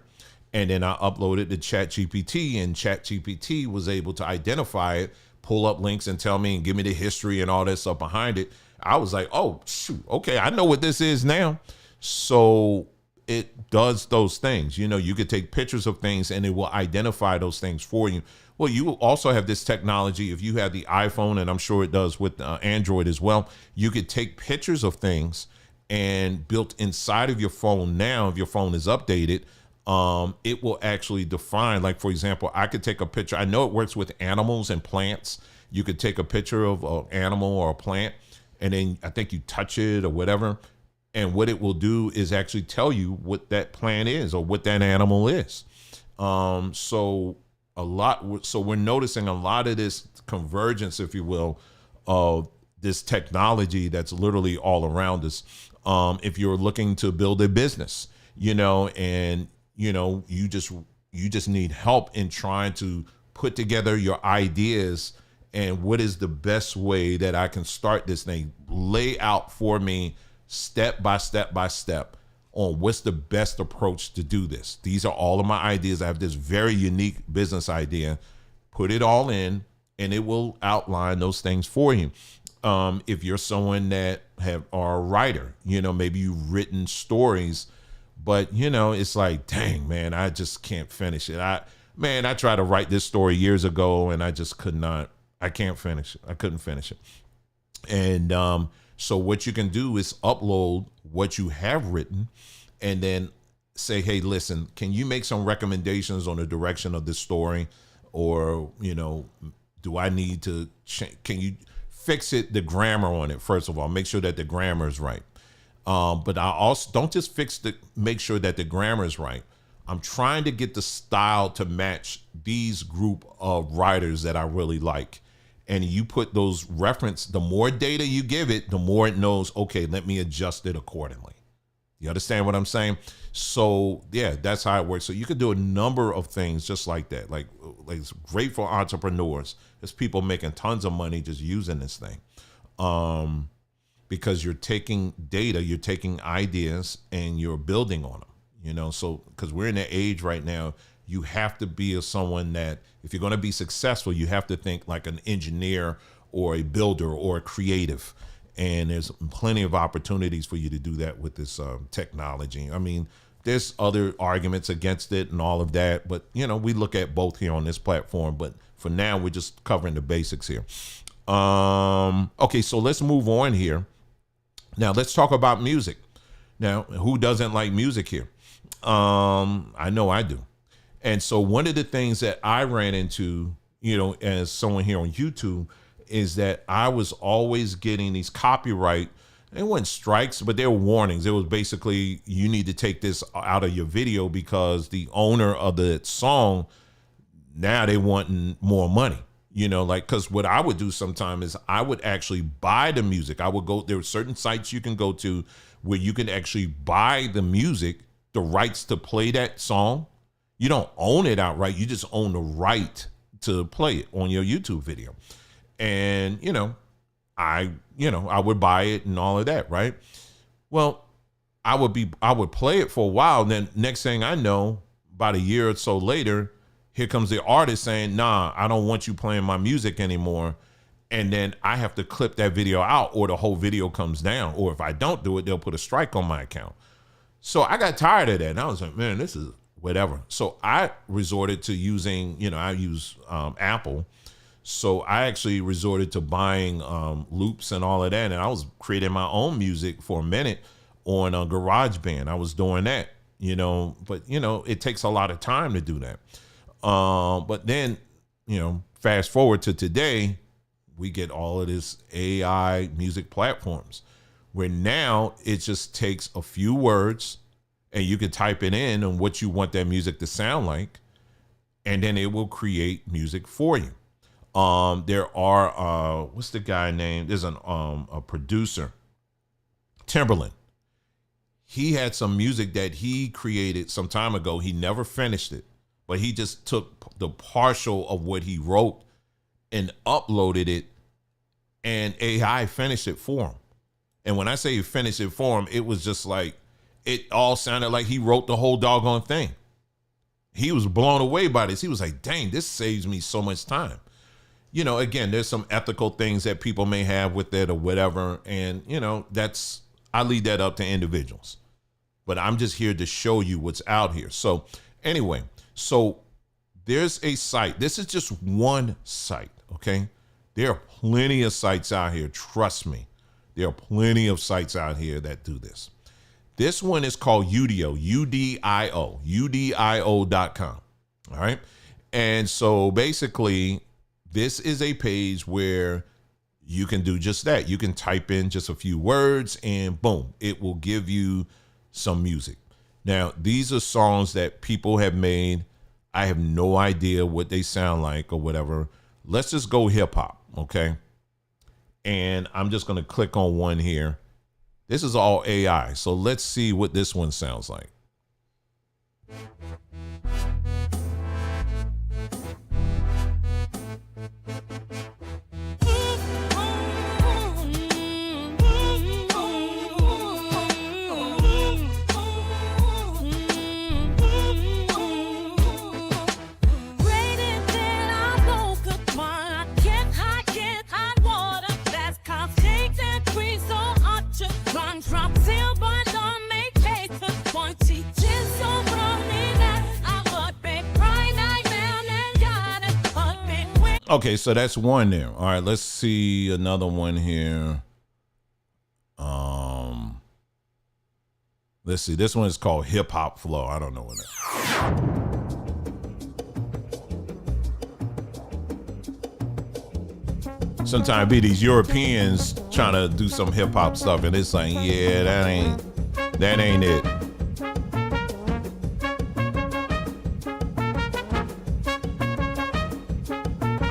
and then I uploaded to ChatGPT, and ChatGPT was able to identify it, pull up links and tell me and give me the history and all that stuff behind it. I was like, oh, shoot, okay, I know what this is now. So it does those things. You could take pictures of things and it will identify those things for you. Well, you also have this technology. If you have the iPhone, and I'm sure it does with Android as well, you could take pictures of things, and built inside of your phone now, if your phone is updated, it will actually define, like, for example, I could take a picture. I know it works with animals and plants. You could take a picture of an animal or a plant, and then I think you touch it or whatever. And what it will do is actually tell you what that plant is or what that animal is. So we're noticing a lot of this convergence, if you will, of this technology that's literally all around us. If you're looking to build a business, and you just need help in trying to put together your ideas and what is the best way that I can start this thing, lay out for me step by step by step on what's the best approach to do this. These are all of my ideas. I have this very unique business idea. Put it all in and it will outline those things for you. If you're someone that are a writer, maybe you've written stories, but it's like, dang, man, I just can't finish it. man, I tried to write this story years ago and I just could not, I can't finish it. I couldn't finish it. And so what you can do is upload what you have written and then say, hey, listen, can you make some recommendations on the direction of this story? Or, you know, do I need to can you fix it, the grammar on it? First of all, make sure that the grammar is right. But I also don't just make sure that the grammar is right. I'm trying to get the style to match these group of writers that I really like. And you put those the more data you give it, the more it knows, okay, let me adjust it accordingly. You understand what I'm saying? So yeah, that's how it works. So you can do a number of things just like that. Like it's great for entrepreneurs. There's people making tons of money just using this thing. Because you're taking data, you're taking ideas and you're building on them, you know? So, cause we're in an age right now, you have to be someone that if you're going to be successful, you have to think like an engineer or a builder or a creative. And there's plenty of opportunities for you to do that with this technology. I mean, there's other arguments against it and all of that, but you know, we look at both here on this platform, but for now we're just covering the basics here. Okay, so let's move on here. Now let's talk about music. Now, who doesn't like music here? I know I do. And so one of the things that I ran into, you know, as someone here on YouTube is that I was always getting these copyright, they weren't strikes, but they were warnings. It was basically, you need to take this out of your video because the owner of the song, now they wanting more money. You know, like, because what I would do sometimes is I would actually buy the music. I would go, there are certain sites you can go to where you can actually buy the music, the rights to play that song. You don't own it outright. You just own the right to play it on your YouTube video. And, you know, I would buy it and all of that, right? Well, I would play it for a while. And then next thing I know, about a year or so later, here comes the artist saying, nah, I don't want you playing my music anymore. And then I have to clip that video out or the whole video comes down. Or if I don't do it, they'll put a strike on my account. So I got tired of that. And I was like, man, this is whatever. So I resorted to using, you know, I use Apple. So I actually resorted to buying loops and all of that. And I was creating my own music for a minute on GarageBand. I was doing that, you know, but, you know, it takes a lot of time to do that. But then, you know, fast forward to today, we get all of this AI music platforms where now it just takes a few words and you can type it in and what you want that music to sound like, and then it will create music for you. There are, what's the guy named? There's a producer, Timberland. He had some music that he created some time ago. He never finished it, but he just took the partial of what he wrote and uploaded it, and AI finished it for him. And when I say he finished it for him, it was just like, it all sounded like he wrote the whole doggone thing. He was blown away by this. He was like, dang, this saves me so much time. You know, again, there's some ethical things that people may have with it or whatever. And, you know, I leave that up to individuals. But I'm just here to show you what's out here. So anyway, so there's a site. This is just one site, okay? There are plenty of sites out here. Trust me. There are plenty of sites out here that do this. This one is called Udio, U-D-I-O, udio.com. All right. And so basically, this is a page where you can do just that. You can type in just a few words and boom, it will give you some music. Now, these are songs that people have made. I have no idea what they sound like or whatever. Let's just go hip hop. Okay. And I'm just going to click on one here. This is all AI. So let's see what this one sounds like. From silver, don't make paper, point teachers so running. Okay, so that's one there. All right, let's see another one here. Let's see. This one is called Hip Hop Flow. I don't know what that. Sometimes be these Europeans trying to do some hip hop stuff, and it's like, yeah, that ain't it.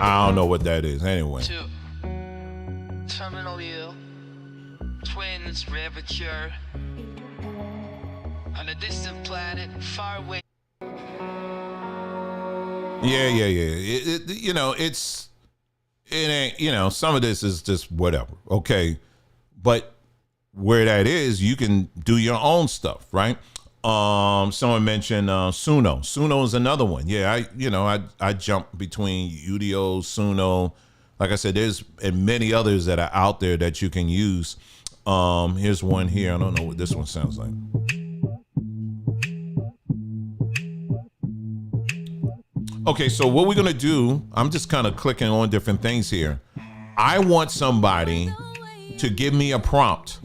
I don't know what that is. Anyway. Terminal ill, twins, ravager, on a distant planet, far away. Yeah. It ain't, some of this is just whatever. Okay. But where that is, you can do your own stuff, right? Someone mentioned Suno. Suno is another one. Yeah, I jump between Udio, Suno. Like I said, there's and many others that are out there that you can use. Here's one here. I don't know what this one sounds like. Okay, so what we're gonna do, I'm just kind of clicking on different things here. I want somebody to give me a prompt.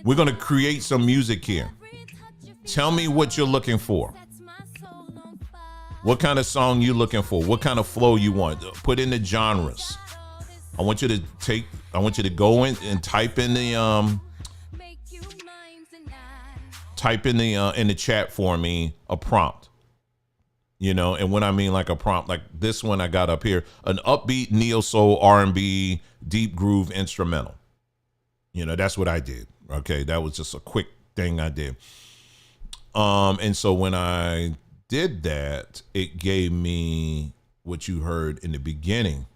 We're gonna create some music here. Tell me what you're looking for. What kind of song you looking for? What kind of flow you want? Put in the genres. I want you to go in and type in the in the chat for me a prompt. And when I mean like a prompt, like this one I got up here, an upbeat neo soul R&B deep groove instrumental. That's what I did. Okay, that was just a quick thing I did. And so when I did that, it gave me what you heard in the beginning.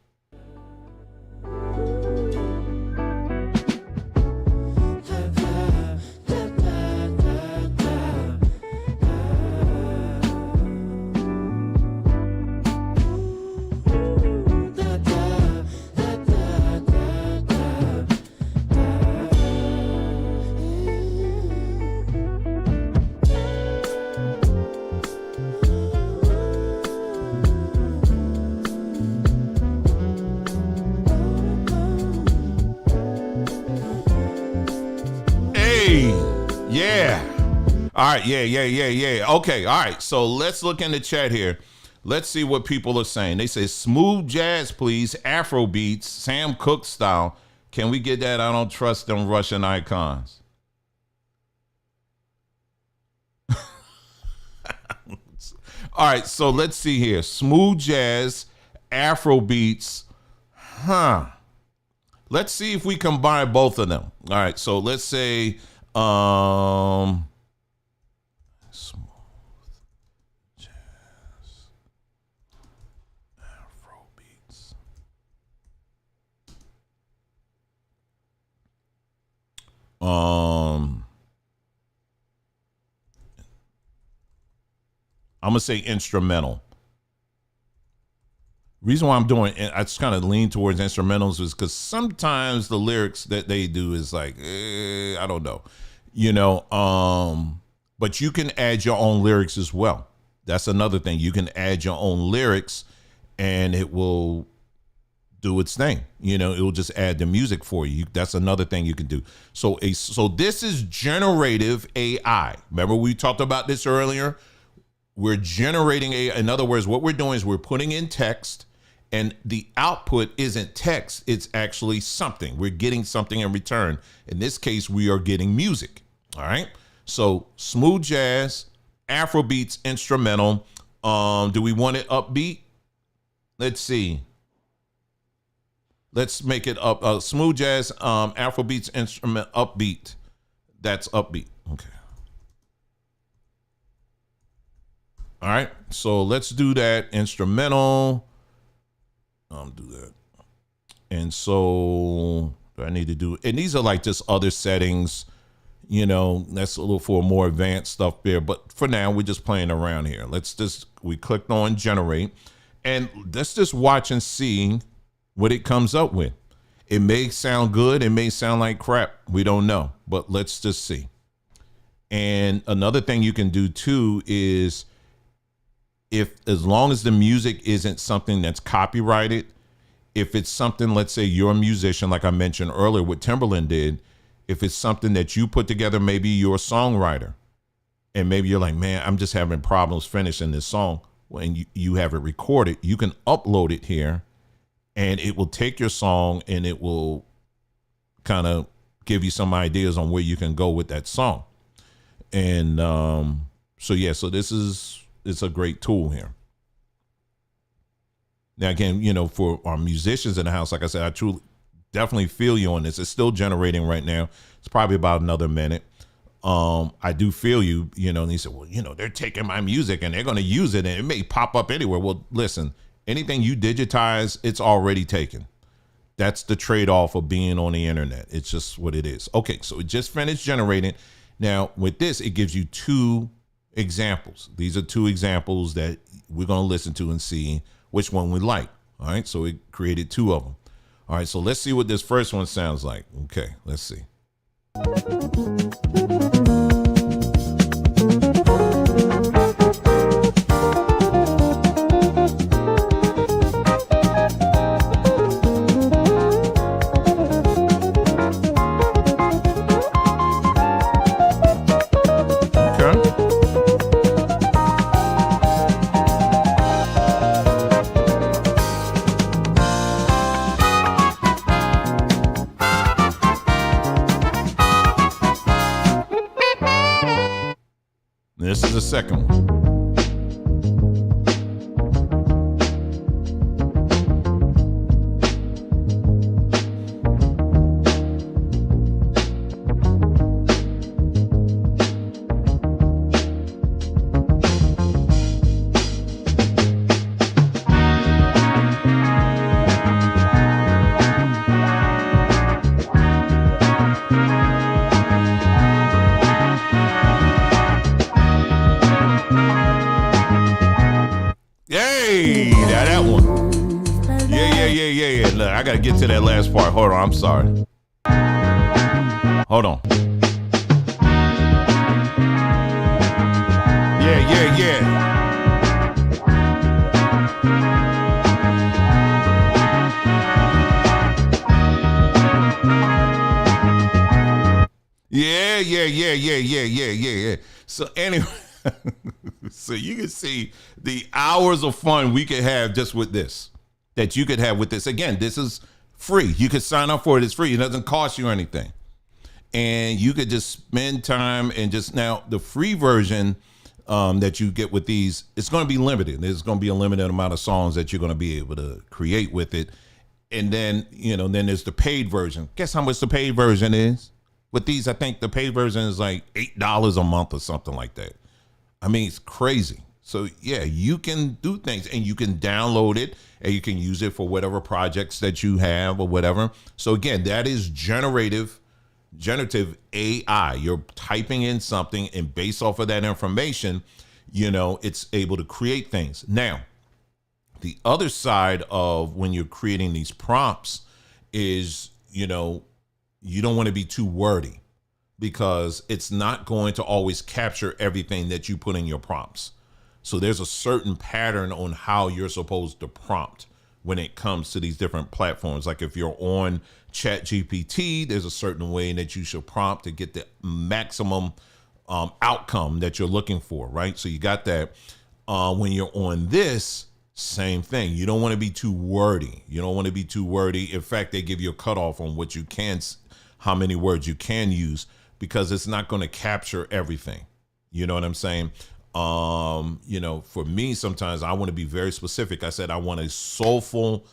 All right, yeah. Okay, all right. So let's look in the chat here. Let's see what people are saying. They say smooth jazz, please. Afro beats, Sam Cooke style. Can we get that? I don't trust them Russian icons. All right, so let's see here. Smooth jazz, Afro beats. Let's see if we combine both of them. All right, so let's say smooth jazz, Afro beats. I'm gonna say instrumental. Reason why I'm doing it, I just kind of lean towards instrumentals is because sometimes the lyrics that they do is like, I don't know, but you can add your own lyrics as well. That's another thing. You can add your own lyrics and it will do its thing. It will just add the music for you. That's another thing you can do. So this is generative AI. Remember we talked about this earlier? We're generating in other words, what we're doing is we're putting in text and the output isn't text. It's actually something. We're getting something in return. In this case, we are getting music. All right. So smooth jazz, Afro beats, instrumental. Do we want it upbeat? Let's see. Let's make it up. Smooth jazz, Afro beats, instrument, upbeat. That's upbeat. Okay. All right, so let's do that instrumental. Do that. And so do I need to do, and these are like just other settings, that's a little for more advanced stuff there. But for now, we're just playing around here. We clicked on generate and let's just watch and see what it comes up with. It may sound good. It may sound like crap. We don't know, but let's just see. And another thing you can do too is if as long as the music isn't something that's copyrighted, if it's something, let's say you're a musician, like I mentioned earlier, what Timberland did, if it's something that you put together, maybe you're a songwriter, and maybe you're like, man, I'm just having problems finishing this song. When you have it recorded, you can upload it here, and it will take your song and it will kind of give you some ideas on where you can go with that song. And so it's a great tool here. Now, again, for our musicians in the house, like I said, I truly definitely feel you on this. It's still generating right now. It's probably about another minute. I do feel you, and he said, well, they're taking my music and they're going to use it and it may pop up anywhere. Well, listen, anything you digitize, it's already taken. That's the trade-off of being on the internet. It's just what it is. Okay, so it just finished generating. Now, with this, it gives you two examples. These are two examples that we're going to listen to and see which one we like. All right, so it created two of them. All right, so let's see what this first one sounds like. Okay, let's see. This is the second one. That one. Yeah. Look, I gotta get to that last part. Hold on, I'm sorry. Hold on. Yeah. Yeah. So anyway, so you can see the hours of fun we could have just with this, that you could have with this. Again, this is free. You could sign up for it. It's free. It doesn't cost you anything. And you could just spend time and just now the free version that you get with these, it's going to be limited. There's going to be a limited amount of songs that you're going to be able to create with it. And then, then there's the paid version. Guess how much the paid version is? With these, I think the paid version is like $8 a month or something like that. I mean, it's crazy. So yeah, you can do things and you can download it and you can use it for whatever projects that you have or whatever. So again, that is generative AI. You're typing in something and based off of that information, it's able to create things. Now, the other side of when you're creating these prompts is, you don't want to be too wordy because it's not going to always capture everything that you put in your prompts. So there's a certain pattern on how you're supposed to prompt when it comes to these different platforms. Like if you're on ChatGPT, there's a certain way that you should prompt to get the maximum outcome that you're looking for, right? So you got that. When you're on this, same thing. You don't want to be too wordy. In fact, they give you a cutoff on what you can, how many words you can use, because it's not going to capture everything. You know what I'm saying? For me, sometimes I want to be very specific. I said, I want a soulful,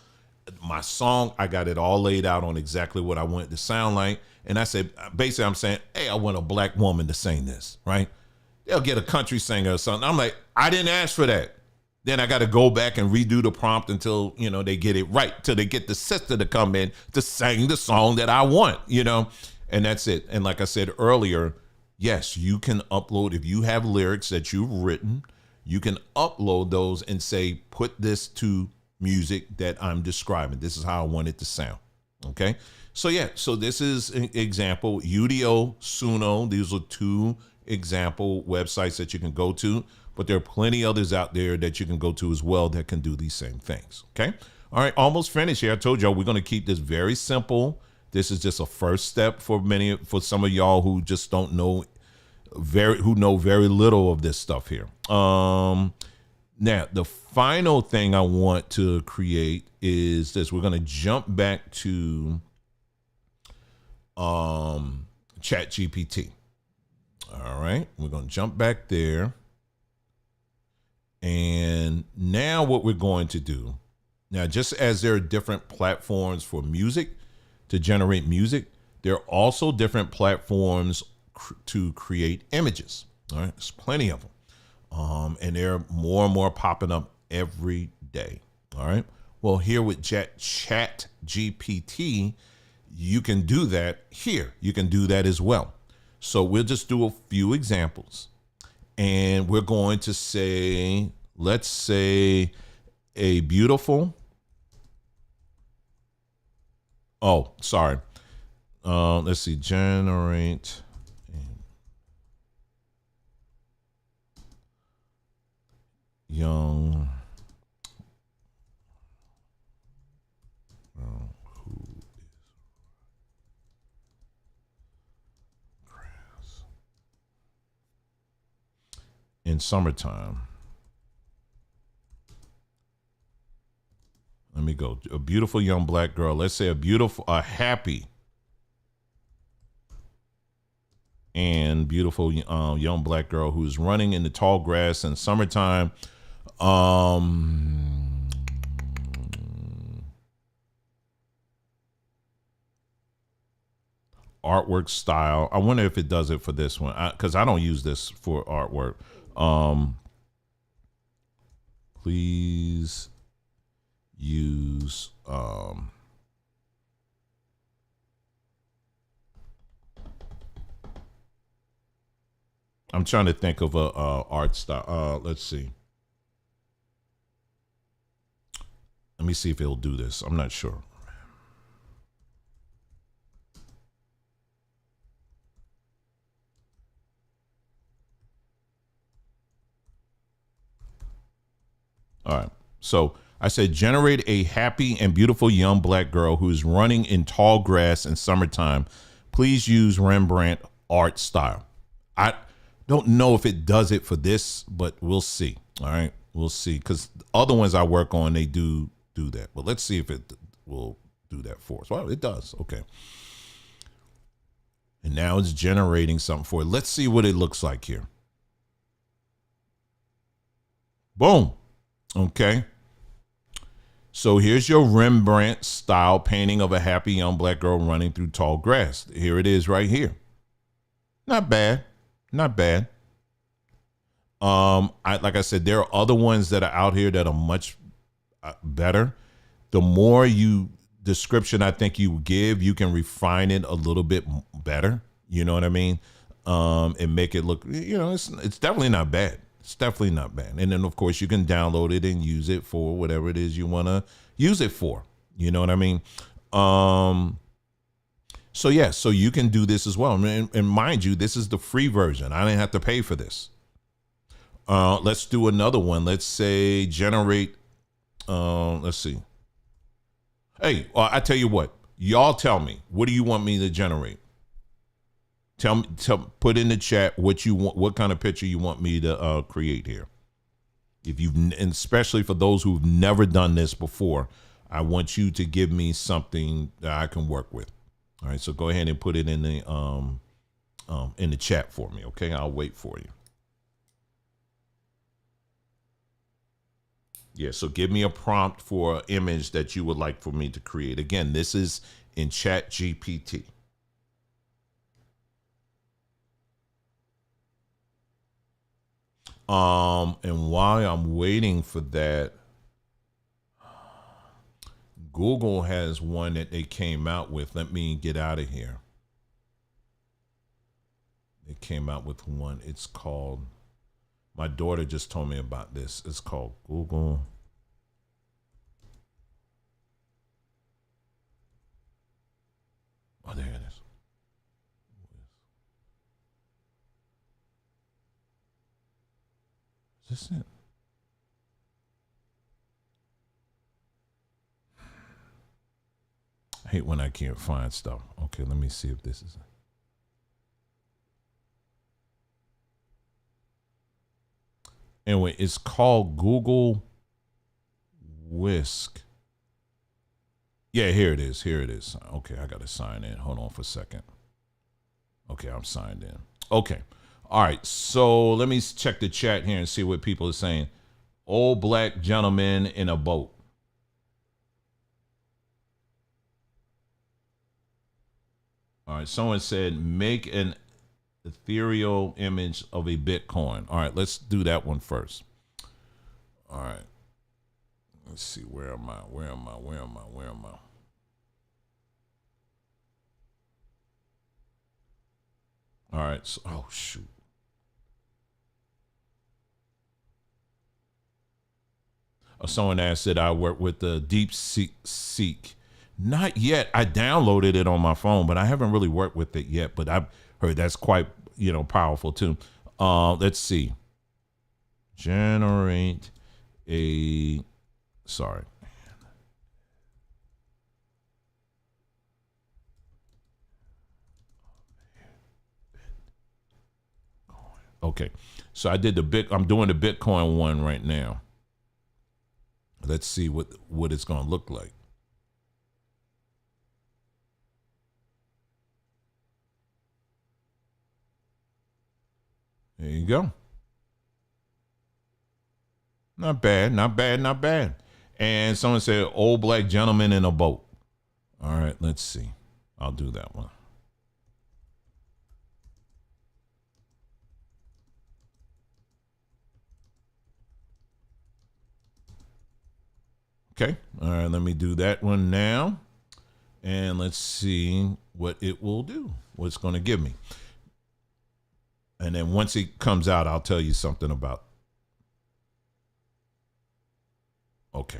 my song, I got it all laid out on exactly what I want it to sound like. And I said, basically I'm saying, hey, I want a black woman to sing this, right? They'll get a country singer or something. I'm like, I didn't ask for that. Then I got to go back and redo the prompt until, they get it right, till they get the sister to come in to sing the song that I want, and that's it. And like I said earlier, yes, you can upload, if you have lyrics that you've written, you can upload those and say, put this to music that I'm describing. This is how I want it to sound. Okay. So yeah, so this is an example, Udio, Suno. These are two example websites that you can go to, but there are plenty others out there that you can go to as well that can do these same things. Okay. All right. Almost finished here. I told y'all we're going to keep this very simple. This is just a first step for some of y'all who just don't know who know very little of this stuff here. Now, the final thing I want to create is this. We're going to jump back to ChatGPT. All right. We're going to jump back there. And now what we're going to do, now just as there are different platforms for music to generate music, there are also different platforms to create images. All right. There's plenty of them. And they're more and more popping up every day. All right. Well, here with ChatGPT, you can do that here. You can do that as well. So we'll just do a few examples. And we're going to say, let's say a beautiful. Oh, sorry. Let's see. Generate. Young. Who is grass in summertime? Let me go. A beautiful young black girl. Let's say a happy and beautiful young black girl who's running in the tall grass in summertime. Artwork style. I wonder if it does it for this one, because I don't use this for artwork. Please use I'm trying to think of a art style. Let's see. Let me see if it'll do this. I'm not sure. All right. So I said, generate a happy and beautiful young black girl who is running in tall grass in summertime. Please use Rembrandt art style. I don't know if it does it for this, but we'll see. All right. We'll see. Because other ones I work on, they do that. But let's see if it will do that for us. Well, it does. Okay. And now it's generating something for it. Let's see what it looks like here. Boom. Okay. So here's your Rembrandt style painting of a happy young black girl running through tall grass. Here it is right here. Not bad. Not bad. Like I said, there are other ones that are out here that are much better. The more description I think you give, you can refine it a little bit better. You know what I mean? And make it look, it's definitely not bad. It's definitely not bad. And then, of course, you can download it and use it for whatever it is you want to use it for. You know what I mean? So, yeah, so you can do this as well. And mind you, this is the free version. I didn't have to pay for this. Let's do another one. Let's say generate. Let's see. Hey, I tell you what. Y'all tell me. What do you want me to generate? Put in the chat what you want, what kind of picture you want me to create here. And especially for those who've never done this before, I want you to give me something that I can work with. All right, so go ahead and put it in the chat for me. Okay, I'll wait for you. Yeah, so give me a prompt for an image that you would like for me to create. Again, this is in ChatGPT. And while I'm waiting for that, Google has one that they came out with. Let me get out of here. They came out with one. It's called, my daughter just told me about this. It's called Google. Oh, there it is. Is this it? I hate when I can't find stuff. Okay, let me see if this is it. Anyway, it's called Google Whisk. Yeah, here it is. Here it is. Okay, I got to sign in. Hold on for a second. Okay, I'm signed in. Okay. All right, so let me check the chat here and see what people are saying. Old black gentleman in a boat. All right, someone said make an ethereal image of a Bitcoin. All right, let's do that one first. All right. Let's see, where am I? Where am I? Where am I? Where am I? All right, so, oh shoot. Someone asked that I work with the Deep Seek. Not yet. I downloaded it on my phone, but I haven't really worked with it yet. But I've heard that's quite, powerful too. Let's see. Generate a. Sorry. Okay, so I did I'm doing the Bitcoin one right now. Let's see what it's going to look like. There you go. Not bad, not bad, not bad. And someone said, old black gentleman in a boat. All right, let's see. I'll do that one. Okay, all right, let me do that one now. And let's see what it will do, what it's going to give me. And then once it comes out, I'll tell you something about. Okay.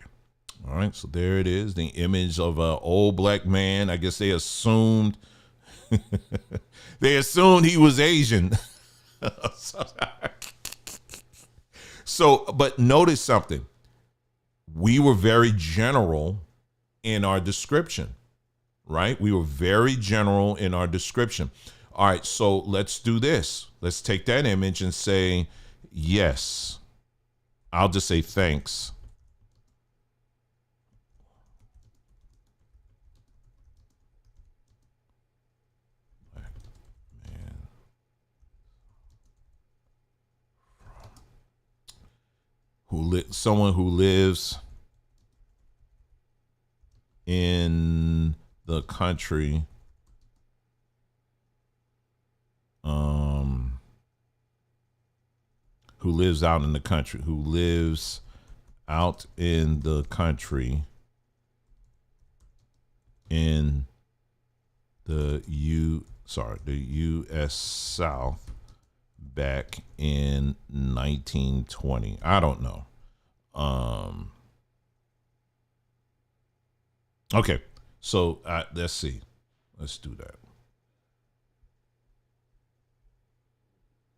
All right, so there it is, the image of an old black man. I guess they assumed he was Asian. So, but notice something. We were very general in our description, right? We were very general in our description. All right, so let's do this. Let's take that image and say, yes. I'll just say thanks. Someone who lives in the country, who lives out in the country, in the U.S. South back in 1920. I don't know. Okay, so let's see. Let's do that.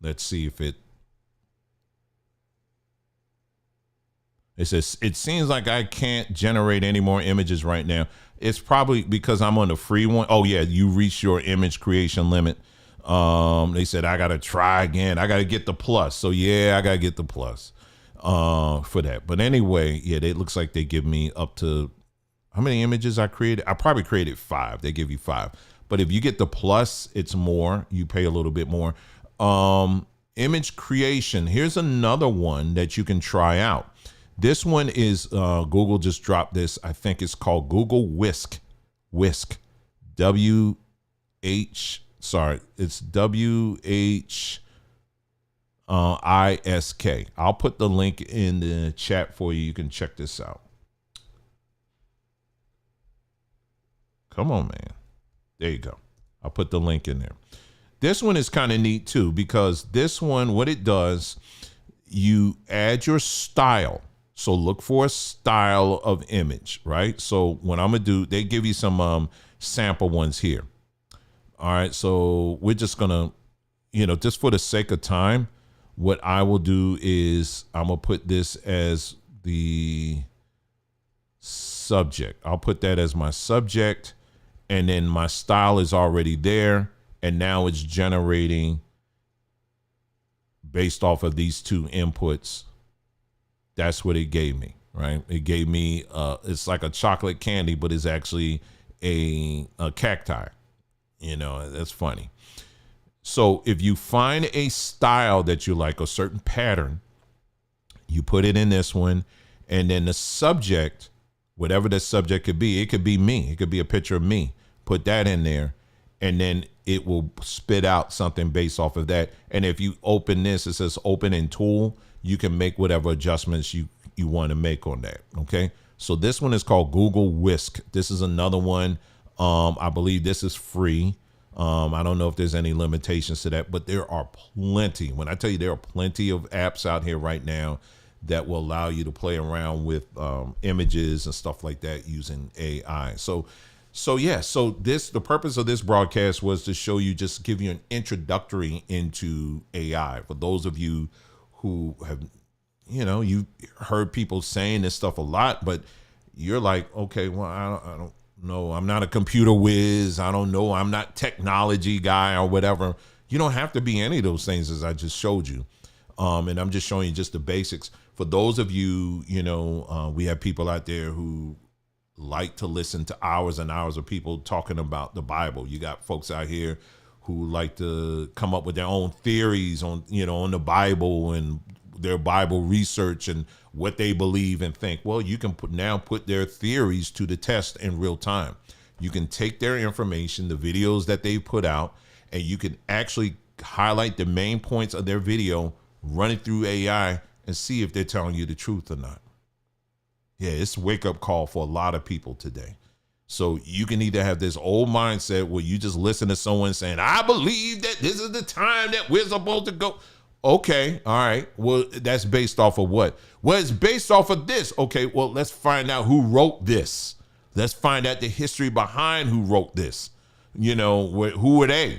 Let's see if it says, it seems like I can't generate any more images right now. It's probably because I'm on the free one. Oh yeah, you reached your image creation limit. They said I gotta try again. I gotta get the plus. So yeah, I gotta get the plus for that. But anyway, yeah, it looks like they give me up to how many images I created. I probably created 5. They give you 5. But if you get the plus, it's more. You pay a little bit more. Image creation. Here's another one that you can try out. This one is Google just dropped this. I think it's called Google Whisk. Whisk. It's WHISK. I'll put the link in the chat for you. You can check this out. Come on, man. There you go. I'll put the link in there. This one is kind of neat too, because this one, what it does, you add your style. So look for a style of image, right? So what I'm going to do, they give you some sample ones here. All right, so we're just going to, just for the sake of time, what I will do is I'm going to put this as the subject. I'll put that as my subject, and then my style is already there. And now it's generating based off of these two inputs. That's what it gave me, right? It gave me, it's like a chocolate candy, but it's actually a cacti. You know, that's funny. So if you find a style that you like, a certain pattern, you put it in this one, and then the subject, whatever the subject could be, it could be me. It could be a picture of me. Put that in there, and then it will spit out something based off of that. And if you open this, it says open in tool. You can make whatever adjustments you want to make on that. Okay. So this one is called Google Whisk. This is another one. I believe this is free. I don't know if there's any limitations to that, but there are plenty. When I tell you there are plenty of apps out here right now that will allow you to play around with images and stuff like that using AI. So the purpose of this broadcast was to show you, just give you an introductory into AI. For those of you who have, you heard people saying this stuff a lot, but you're like, okay, well, I don't know. I'm not a computer whiz. I don't know. I'm not technology guy or whatever. You don't have to be any of those things, as I just showed you. And I'm just showing you just the basics. For those of you, we have people out there who like to listen to hours and hours of people talking about the Bible. You got folks out here who like to come up with their own theories on the Bible and their Bible research and what they believe and think. Well, you can put their theories to the test in real time. You can take their information, the videos that they put out, and you can actually highlight the main points of their video, run it through AI, and see if they're telling you the truth or not. Yeah, it's a wake-up call for a lot of people today. So you can either have this old mindset where you just listen to someone saying, I believe that this is the time that we're supposed to go. Okay, all right. Well, that's based off of what? Well, it's based off of this. Okay, well, let's find out who wrote this. Let's find out the history behind who wrote this. Who are they?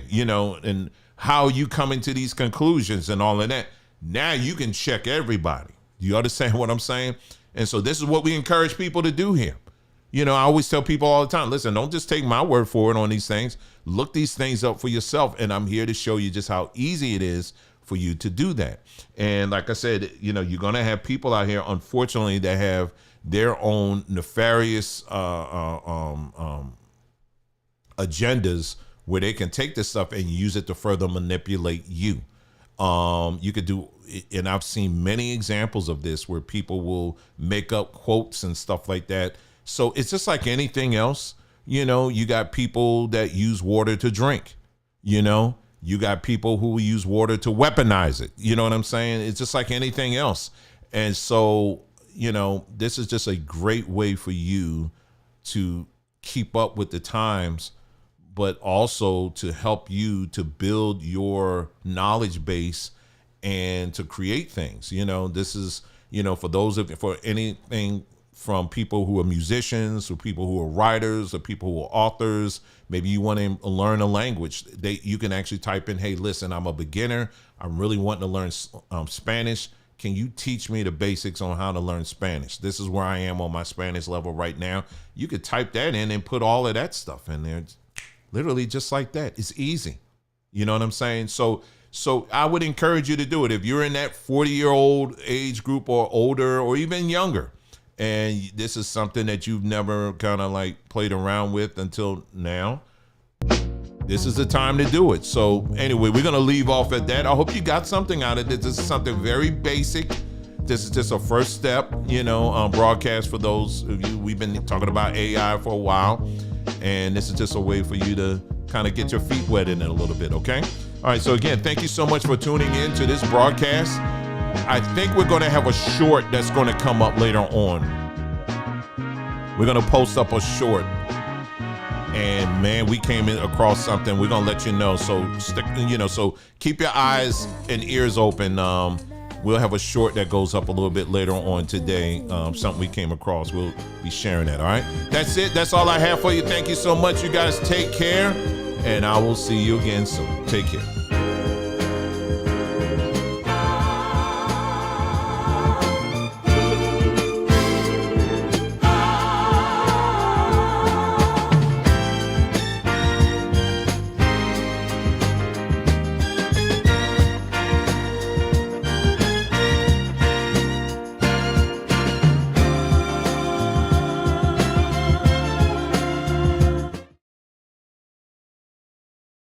And how you coming to these conclusions and all of that. Now you can check everybody. You understand what I'm saying? And so this is what we encourage people to do here. I always tell people all the time, listen, don't just take my word for it on these things. Look these things up for yourself. And I'm here to show you just how easy it is for you to do that. And like I said, you're going to have people out here, unfortunately, that have their own nefarious agendas where they can take this stuff and use it to further manipulate you. You could do, and I've seen many examples of this where people will make up quotes and stuff like that. So it's just like anything else. You got people that use water to drink, you got people who use water to weaponize it. You know what I'm saying? It's just like anything else. And so, this is just a great way for you to keep up with the times, but also to help you to build your knowledge base and to create things. This is, for anything from people who are musicians, or people who are writers, or people who are authors. Maybe you want to learn a language. You can actually type in, hey, listen, I'm a beginner. I'm really wanting to learn Spanish. Can you teach me the basics on how to learn Spanish? This is where I am on my Spanish level right now. You could type that in and put all of that stuff in there. Literally just like that. It's easy. You know what I'm saying? So I would encourage you to do it. If you're in that 40-year-old age group or older or even younger, and this is something that you've never kind of like played around with until now, this is the time to do it. So anyway, we're going to leave off at that. I hope you got something out of it. This is something very basic. This is just a first step, broadcast for those of you. We've been talking about AI for a while, and this is just a way for you to kind of get your feet wet in it a little bit, okay? All right, so again, thank you so much for tuning in to this broadcast. I think we're going to have a short that's going to come up later on. We're going to post up a short. And man, we came in across something. We're going to let you know. So so keep your eyes and ears open. We'll have a short that goes up a little bit later on today. Something we came across. We'll be sharing that. All right. That's it. That's all I have for you. Thank you so much. You guys take care. And I will see you again soon. Take care.